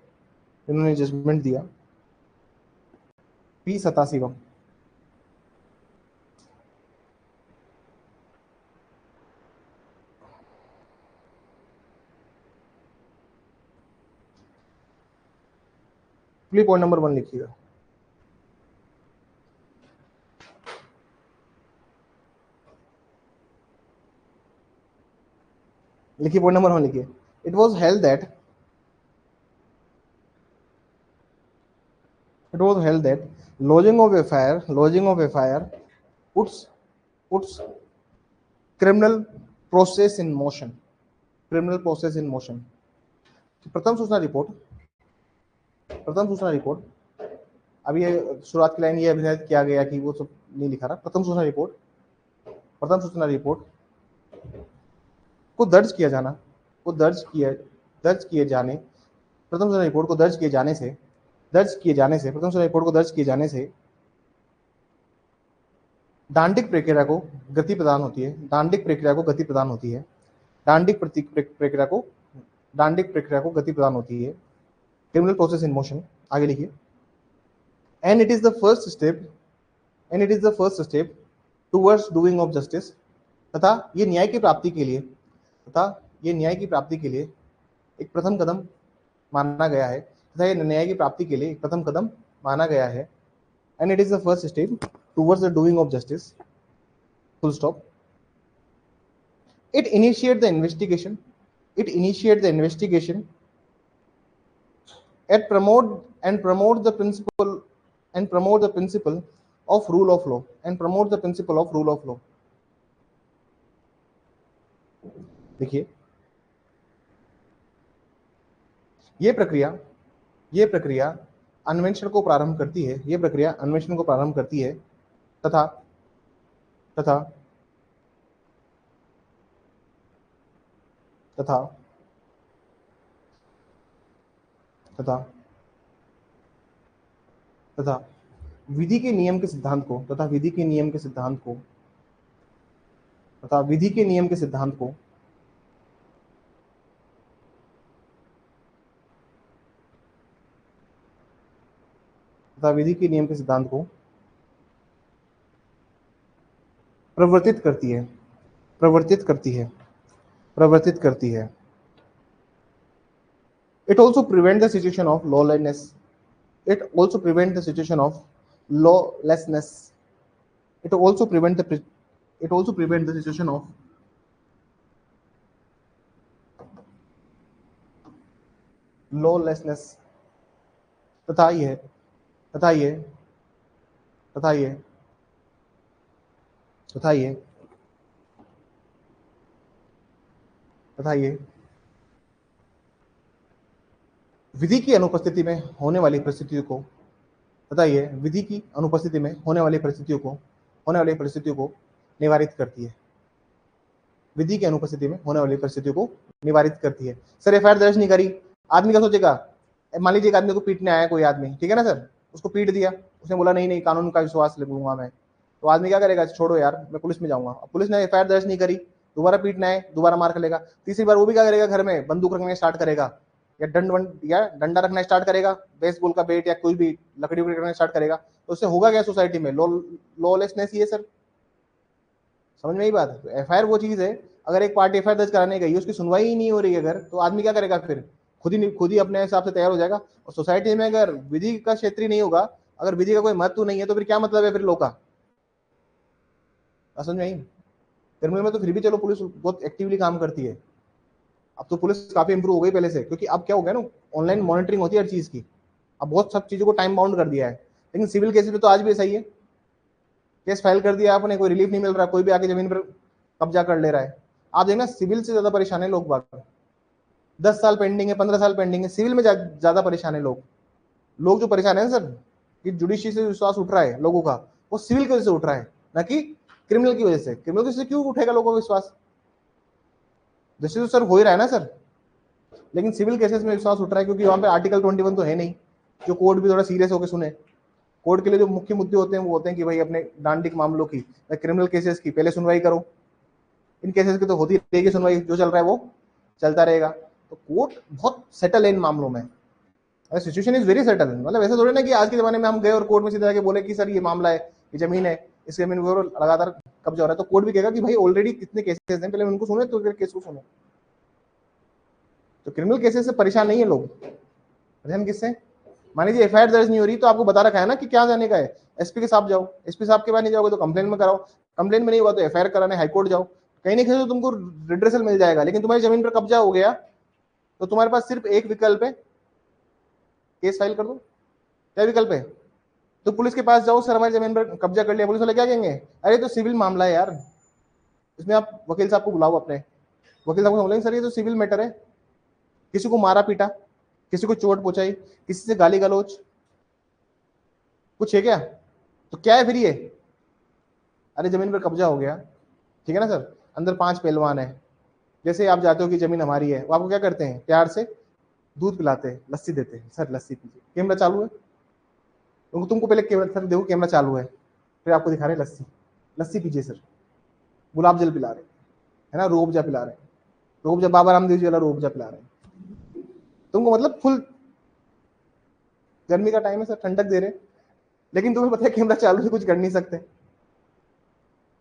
इन्होंने जजमेंट दिया, P Sadasivam. Please point number 1 लिखिएगा। लिखिए पॉइंट नंबर 1 लिखिए। It was held that, it was held that lodging of FIR puts criminal process in motion, criminal process in motion। प्रथम सूचना report, अब ये शुरुआत की लाइन ये अभिनय किया गया कि वो सब नहीं लिखा रहा। प्रथम सूचना रिपोर्ट को दर्ज किया जाना, को दर्ज किए जाने, प्रथम सूचना रिपोर्ट को दर्ज किए जाने से, प्रथम सूचना रिपोर्ट को दर्ज किए जाने से दांडिक प्रक्रिया को गति प्रदान होती है, दांडिक प्रक्रिया को गति प्रदान होती है, दांडिक प्रक्रिया को गति प्रदान होती है। क्रिमिनल प्रोसेस इन मोशन, आगे लिखिए। And it is the first step towards doing of justice, तथा ये न्याय की प्राप्ति के लिए, एक प्रथम कदम माना गया है, तथा ये न्याय की प्राप्ति के लिए एक प्रथम कदम माना गया है। And it is the first step towards the doing of justice, full stop. It initiate the investigation. It initiate the investigation and promote the principle of rule of law and promote the principle of rule of law. देखिए ये प्रक्रिया अन्वेषण को प्रारंभ करती है, ये प्रक्रिया अन्वेषण को प्रारंभ करती है तथा तथा तथा तथा तथा विधि के नियम के सिद्धांत को तथा विधि के नियम के सिद्धांत को तथा विधि के नियम के सिद्धांत को तथा विधि के नियम के सिद्धांत को प्रवर्तित करती है प्रवर्तित करती है प्रवर्तित करती है. It also prevent the situation of lawlessness. It also prevent the situation of lawlessness. It also prevent the situation of lawlessness. तथा ये तथा ये तथा ये तथा ये तथा ये विधि की अनुपस्थिति में होने वाली परिस्थितियों को तथा ये विधि की अनुपस्थिति में होने वाली परिस्थितियों को निवारित करती है. विधि की अनुपस्थिति में होने वाली परिस्थितियों को निवारित करती है. सर एफआईआर दर्ज नहीं करी, आदमी क्या सोचेगा? मान लीजिए एक आदमी को पीटने आया कोई आदमी, ठीक है ना सर, उसको पीट दिया, उसने बोला नहीं नहीं कानून का विश्वास लूंगा मैं, तो आदमी क्या करेगा? छोड़ो यार मैं पुलिस में जाऊंगा. अब पुलिस ने एफआईआर दर्ज नहीं करी, दोबारा पीटना है, दोबारा मार खलेगा. तीसरी बार वो भी क्या करेगा? घर में बंदूक रखना स्टार्ट करेगा या डंडा रखना स्टार्ट करेगा, बेसबॉल का बैट या कोई भी लकड़ी रखना स्टार्ट करेगा. तो उससे होगा क्या सोसाइटी में? लॉलेसनेस ही है सर. समझ में ही बात? एफआईआर वो चीज है, अगर एक पार्टी एफआईआर दर्ज कराने गई, उसकी सुनवाई ही नहीं हो रही है अगर, तो आदमी क्या करेगा? फिर खुद ही अपने हिसाब से तैयार हो जाएगा. और सोसाइटी में अगर विधि का क्षेत्र ही नहीं होगा, अगर विधि का कोई महत्व नहीं है, तो फिर क्या मतलब है फिर लोग का? समझ में आई? क्रिमिनल में तो फिर भी चलो पुलिस बहुत एक्टिवली काम करती है. अब तो पुलिस काफी इंप्रूव हो गई पहले से, क्योंकि अब क्या हो गया ना, ऑनलाइन मॉनिटरिंग होती है हर चीज की. अब बहुत सब चीजों को टाइम बाउंड कर दिया है. लेकिन सिविल केसेस में तो आज भी ऐसा ही है. केस फाइल कर दिया आपने, कोई रिलीफ नहीं मिल रहा, कोई भी आके जमीन पर कब्जा कर ले रहा है. आप देखना सिविल से ज्यादा परेशान है लोग बाग. 10 साल पेंडिंग है, 15 साल पेंडिंग है, सिविल में ज्यादा परेशान है लोग जो परेशान है सर, कि जुडिशरी से विश्वास उठ रहा है लोगों का, वो सिविल की वजह से उठ रहा है, ना कि क्रिमिनल की वजह से. क्रिमिनल की वजह से क्यों उठेगा लोगों का विश्वास? जैसे तो सर हो ही रहा है ना सर. लेकिन सिविल केसेस में विश्वास उठ रहा है क्योंकि वहां पे आर्टिकल 21 तो है नहीं, जो कोर्ट भी थोड़ा सीरियस होकर सुने. कोर्ट के लिए जो मुख्य मुद्दे होते हैं वो होते हैं कि भाई अपने डांडिक मामलों की, क्रिमिनल केसेस की पहले सुनवाई करो. इन केसेस की तो होती रहेगी सुनवाई, जो चल रहा है वो चलता रहेगा. तो कोर्ट बहुत सेटल है इन मामलों में. Situation is very settle. मतलब ऐसा थोड़ी ना कि आज के जमाने में हम गए और कोर्ट में सीधे जाके बोले कि सर ये मामला है, ये जमीन है, इस जमीन पर लगातार कब्जा हो रहा है, तो कोर्ट भी कहेगा कि भाई ऑलरेडी कितने केसेस हैं, पहले उनको सुने तो फिर केस को सुनो. तो क्रिमिनल केसेस से परेशान नहीं है लोग. परेशान किससे? मान लीजिए एफआईआर दर्ज नहीं हो रही, तो आपको बता रखा है ना कि क्या जाने का है, एसपी के साथ जाओ, एसपी साहब के पास नहीं जाओगे तो कंप्लेन में कराओ, कंप्लेन में नहीं हुआ तो एफआईआर कराने हाईकोर्ट जाओ. कहीं नहीं कहीं तो तुमको रिड्रेसल मिल जाएगा. लेकिन तुम्हारी जमीन पर कब्जा हो गया तो तुम्हारे पास सिर्फ एक विकल्प है, केस फाइल कर दो. क्या विकल्प है? तो पुलिस के पास जाओ, सर हमारी जमीन पर कब्जा कर लिया. पुलिस वाले क्या कहेंगे? अरे तो सिविल मामला है यार, इसमें आप वकील साहब को बुलाओ. अपने वकील साहब को बोलेंगे सर ये तो सिविल मैटर है, किसी को मारा पीटा, किसी को चोट पहुंचाई, किसी से गाली गलौज, कुछ है क्या? तो क्या है फिर ये? अरे जमीन पर कब्जा हो गया, ठीक है ना सर, अंदर 5 पहलवान है. जैसे आप जाते हो कि जमीन हमारी है, वो आपको क्या करते हैं? प्यार से दूध पिलाते हैं, लस्सी देते हैं, सर लस्सी पीजिए, कैमरा चालू है, तुमको पहले कैमरा, सर देखो कैमरा चालू है, फिर आपको दिखा रहे लस्सी, लस्सी पीजिए सर, गुलाब जल पिला रहे है ना, रूह अफ़ज़ा पिला रहे हैं, रूह अफ़ज़ा बाबा रामदेव जी वाला रूह अफ़ज़ा पिला रहे हैं तुमको. मतलब फुल गर्मी का टाइम है सर, ठंडक दे रहे हैं, लेकिन तुम्हें पता है कैमरा चालू से कुछ कर नहीं सकते.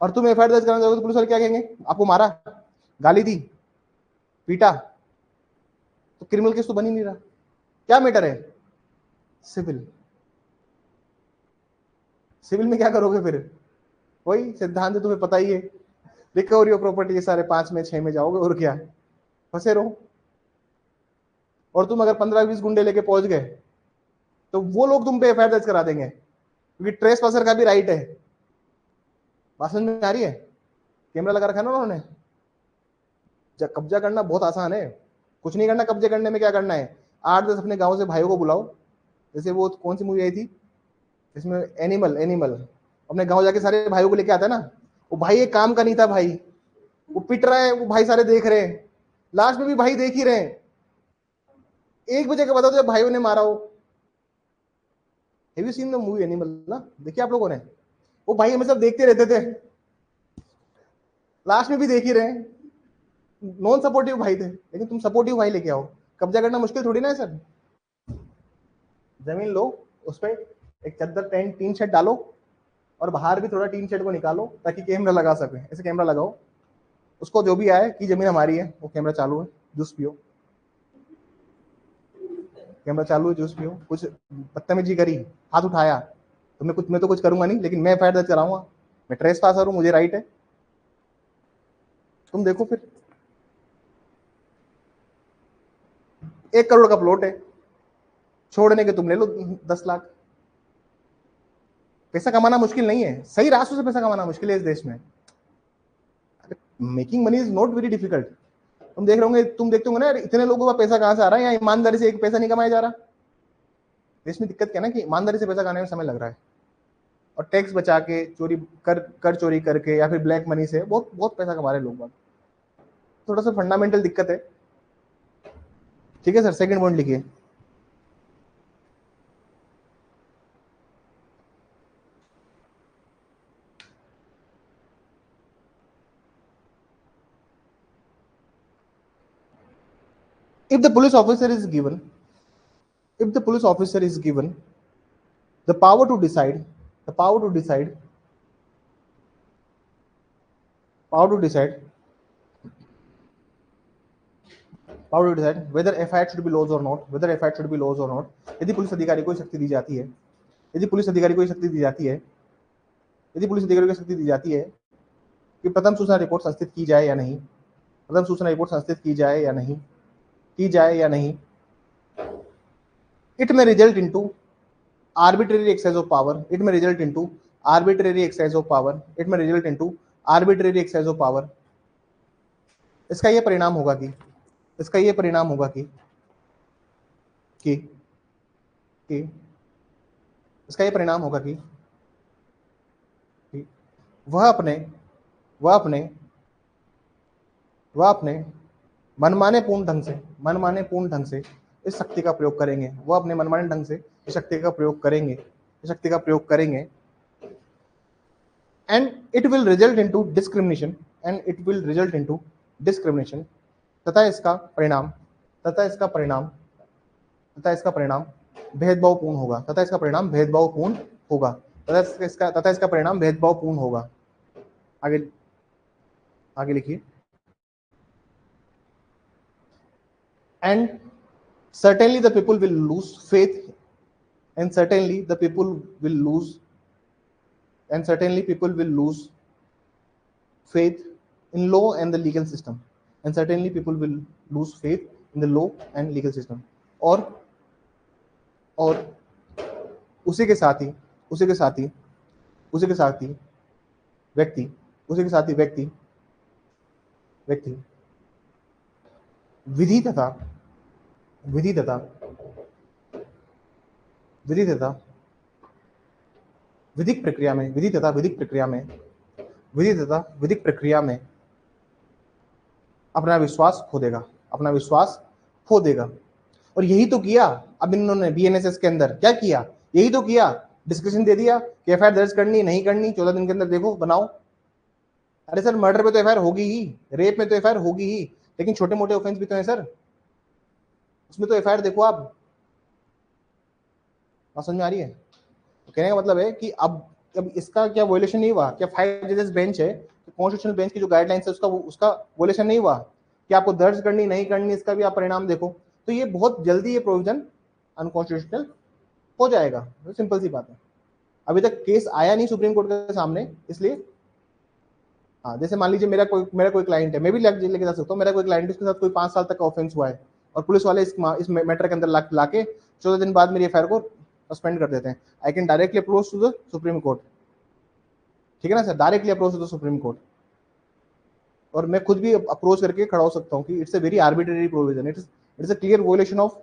और तुम एफआईआर दर्ज कराना चाहोगे तो पुलिस वाले क्या कहेंगे? आपको मारा, गाली दी, पीटा, तो क्रिमिनल केस तो बन ही नहीं रहा. क्या मैटर है? सिविल. सिविल में क्या करोगे फिर? वही सिद्धांत तुम्हें पता ही है, रिकवरी ऑफ प्रॉपर्टी के सारे 5 में 6 में जाओगे और क्या, फंसे रहो। और तुम अगर 15-20 गुंडे लेके पहुंच गए तो वो लोग तुम पे एफआईआर दर्ज करा देंगे, क्योंकि ट्रेस पासर का भी राइट है। बात समझ में आ रही है? कैमरा लगा रखा है ना उन्होंने। कब्जा करना बहुत आसान है, कुछ नहीं करना। कब्जे करने में क्या करना है, 8-10 अपने गांव से भाइयों को बुलाओ, जैसे वो कौन सी मूवी आई थी इसमें, एनिमल, एनिमल, अपने गांव जाके सारे भाइयों को लेके आता है ना, वो भाई एक काम का नहीं था भाई, वो पिट रहा है, वो भाई सारे देख रहे हैं, लास्ट में भी भाई देख ही रहे हैं। 1 बजे के बताओ जब भाइयों ने मारा हो। Have you seen the movie animal ना, देखिए आप लोगों ने, वो भाई हमें सब देखते रहते थे, लास्ट में भी देख ही रहे हैं। नॉन सपोर्टिव भाई थे, लेकिन तुम सपोर्टिव भाई लेके आओ। कब्जा करना मुश्किल थोड़ी ना है सर। जमीन लो, उस पर एक चद्दर टेंट टीन शेड डालो, और बाहर भी थोड़ा टीन शेड को निकालो ताकि कैमरा लगा सके। ऐसे कैमरा लगाओ, उसको जो भी आए कि जमीन हमारी है, वो कैमरा चालू है, जूस पियो, कैमरा चालू है, जूस पियो। कुछ बदतमीजी करी, हाथ उठाया, तो मैं तो कुछ करूंगा नहीं, लेकिन मैं एफआईआर दर्ज कराऊंगा, मैं ट्रेस पासर हूं, मुझे राइट है। तुम देखो फिर, 1 करोड़ का प्लॉट है, छोड़ने के तुम ले लो 10 लाख। पैसा कमाना मुश्किल नहीं है, सही रास्तों से पैसा कमाना मुश्किल है इस देश में। Making money is not very difficult. तुम देख रहे होंगे, तुम देखते होंगे ना, इतने लोगों का पैसा कहां से आ रहा है, या ईमानदारी से एक पैसा नहीं कमाया जा रहा। देश में दिक्कत क्या है ना, कि ईमानदारी से पैसा कमाने में समय लग रहा है, और टैक्स बचा के चोरी कर चोरी करके या फिर ब्लैक मनी से बहुत बहुत पैसा कमा रहे लोग। थोड़ा सा फंडामेंटल दिक्कत है। ठीक है सर, सेकंड पॉइंट लिखिए। If the police officer is given, if the police officer is given the power to decide, the power to decide, power to decide, power to decide whether FIR should be lodged or not, whether FIR should be lodged or not, यदि police अधिकारी को शक्ति दी जाती है, यदि police अधिकारी को शक्ति दी जाती है, यदि पुलिस अधिकारी को शक्ति दी जाती है कि प्रथम सूचना रिपोर्ट संस्थित की जाए या नहीं, प्रथम सूचना रिपोर्ट संस्थित की जाए या नहीं, की जाए या नहीं, it may result into arbitrary exercise of power, it may result into arbitrary exercise of power, it may result into arbitrary exercise of power। इसका ये परिणाम होगा कि, इसका ये परिणाम होगा कि इसका ये परिणाम होगा कि वह अपने मनमाने पूर्ण ढंग से इस शक्ति का प्रयोग करेंगे, वह अपने मनमाने ढंग से इस शक्ति का प्रयोग करेंगे, इस शक्ति का प्रयोग करेंगे, and it will result into discrimination, and it will result into discrimination, तथा इसका परिणाम भेदभावपूर्ण होगा, तथा इसका परिणाम भेदभावपूर्ण होगा, तथा इसका परिणाम भेदभावपूर्ण होगा। आगे लिखिए। And certainly the people will lose faith, and certainly people will lose faith in law and the legal system, and certainly people will lose faith in the law and legal system। और उसी के साथ ही व्यक्ति विधि तथा विधिक प्रक्रिया में अपना विश्वास खो देगा। और यही तो किया अब इन्होंने बीएनएसएस के अंदर, क्या किया, यही तो किया, डिस्कशन दे दिया कि एफआईआर दर्ज करनी नहीं करनी, 14 दिन के अंदर देखो बनाओ। अरे सर, मर्डर पे तो एफआईआर होगी ही, रेप में तो एफआईआर होगी ही, लेकिन छोटे मोटे ऑफेंस भी तो है सर, उसमें तो एफआईआर देखो आप। बात समझ में आ रही है? तो कहने का मतलब है कि अब इसका क्या वोलेशन नहीं हुआ, क्या 5 जजेस बेंच है, तो कॉन्स्टिट्यूशनल बेंच की जो गाइडलाइंस है उसका वोलेशन नहीं हुआ कि आपको दर्ज करनी नहीं करनी, इसका भी आप परिणाम देखो। तो ये बहुत जल्दी ये प्रोविजन अनकॉन्स्टिट्यूशनल हो जाएगा, तो सिंपल सी बात है। अभी तक केस आया नहीं सुप्रीम कोर्ट के सामने, इसलिए हाँ, जैसे मान लीजिए मेरा कोई क्लाइंट है, मैं भी लेके जा सकता हूँ, मेरा कोई क्लाइंट है, उसके साथ कोई 5 साल तक का ऑफेंस हुआ है और पुलिस वाले इस मैटर के अंदर लाके 14 दिन बाद मेरी एफआईआर को सस्पेंड कर देते हैं। I can directly approach to the supreme Court, ठीक है ना sir, directly approach to the supreme Court. और मैं खुद भी अप्रोच करके खड़ा हो सकता हूँ कि it's a very arbitrary provision, it's a clear वोलेशन of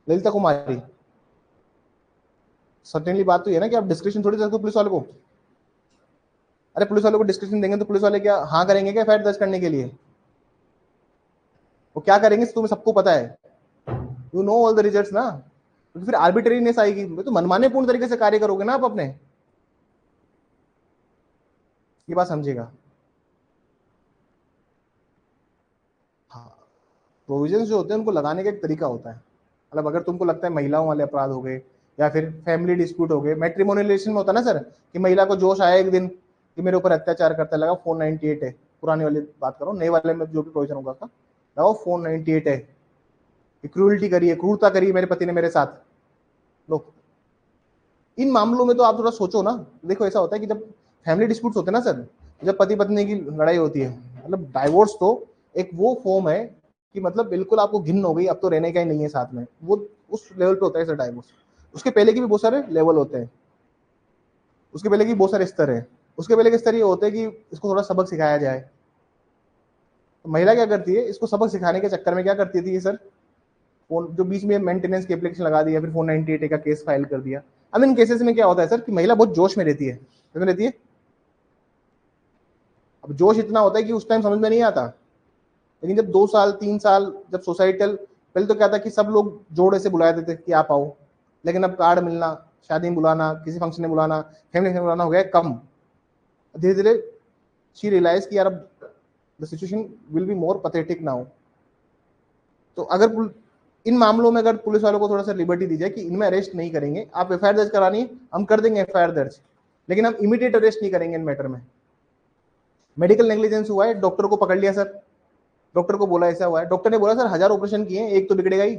Lalita Kumari. Certainly बात तो ये ना कि आप डिस्क्रिप्शन थोड़ी दे सकते हो पुलिस वाले को। अरे पुलिस वालों को डिस्क्रिप्शन देंगे तो पुलिस वाले क्या हाँ करेंगे क्या एफआईआर दर्ज करने के लिए? वो क्या करेंगे तुम्हें सबको पता है, you know all the results ना। तो फिर आर्बिट्रेरीनेस आएगी, तो मनमाने पूर्ण तरीके से कार्य करोगे ना आप अपने, ये बात समझिएगा। हाँ, प्रोविजंस जो होते हैं उनको लगाने का एक तरीका होता है। मतलब अगर तुमको लगता है महिलाओं वाले अपराध हो गए या फिर फैमिली डिस्प्यूट हो गए, मैट्रिमोनियल रिलेशन में होता है ना सर, कि महिला को जोश आया एक दिन कि मेरे ऊपर अत्याचार करता, लगा 498 है, पुराने वाली बात करो, नए वाले में जो भी प्रोविजन होगा था लगाओ 498 है, क्रूरल्टी करी है, क्रूरता करी है मेरे पति ने मेरे साथ। लो, इन मामलों में तो आप थोड़ा सोचो ना। देखो ऐसा होता है कि जब फैमिली डिस्प्यूट्स होते हैं ना सर, जब पति पत्नी की लड़ाई होती है, मतलब डाइवोर्स तो एक वो फॉर्म है कि मतलब बिल्कुल आपको घिन हो गई, अब तो रहने का ही नहीं है साथ में, वो उस लेवल पे होता है सर डाइवोर्स। उसके पहले की भी बहुत सारे लेवल होते हैं, उसके पहले की बहुत सारे स्तर है। उसके पहले के स्तर ये होते हैं कि इसको थोड़ा सबक सिखाया जाए। तो महिला क्या करती है, इसको सबक सिखाने के चक्कर में क्या करती थी सर, फोन जो बीच में मेंटेनेंस की एप्लीकेशन लगा दिया, फिर 498 का केस फाइल कर दिया। अब इन केसेस में क्या होता है सर कि महिला बहुत जोश में रहती है, किसमें रहती है? अब जोश इतना होता है कि उस टाइम समझ में नहीं आता, लेकिन जब 2 साल 3 साल जब सोसाइटल, पहले तो क्या था कि सब लोग जोड़े से बुलाए देते कि आप आओ, लेकिन अब कार्ड मिलना, शादी में बुलाना, किसी फंक्शन में बुलाना, फैमिली में बुलाना हो गया कम। धीरे धीरे शी रियलाइज कि यार अब the situation will be more pathetic now. तो अगर इन मामलों में अगर पुलिस वालों को थोड़ा सा लिबर्टी दी जाए कि इनमें अरेस्ट नहीं करेंगे, आप एफआईआर दर्ज करानी है हम कर देंगे एफआईआर दर्ज, लेकिन हम इमीडिएट अरेस्ट नहीं करेंगे इन मैटर में। मेडिकल नेग्लिजेंस हुआ है, डॉक्टर को पकड़ लिया सर, डॉक्टर को बोला ऐसा हुआ है, डॉक्टर ने बोला सर 1000 ऑपरेशन किए एक तो बिगड़ेगा ही,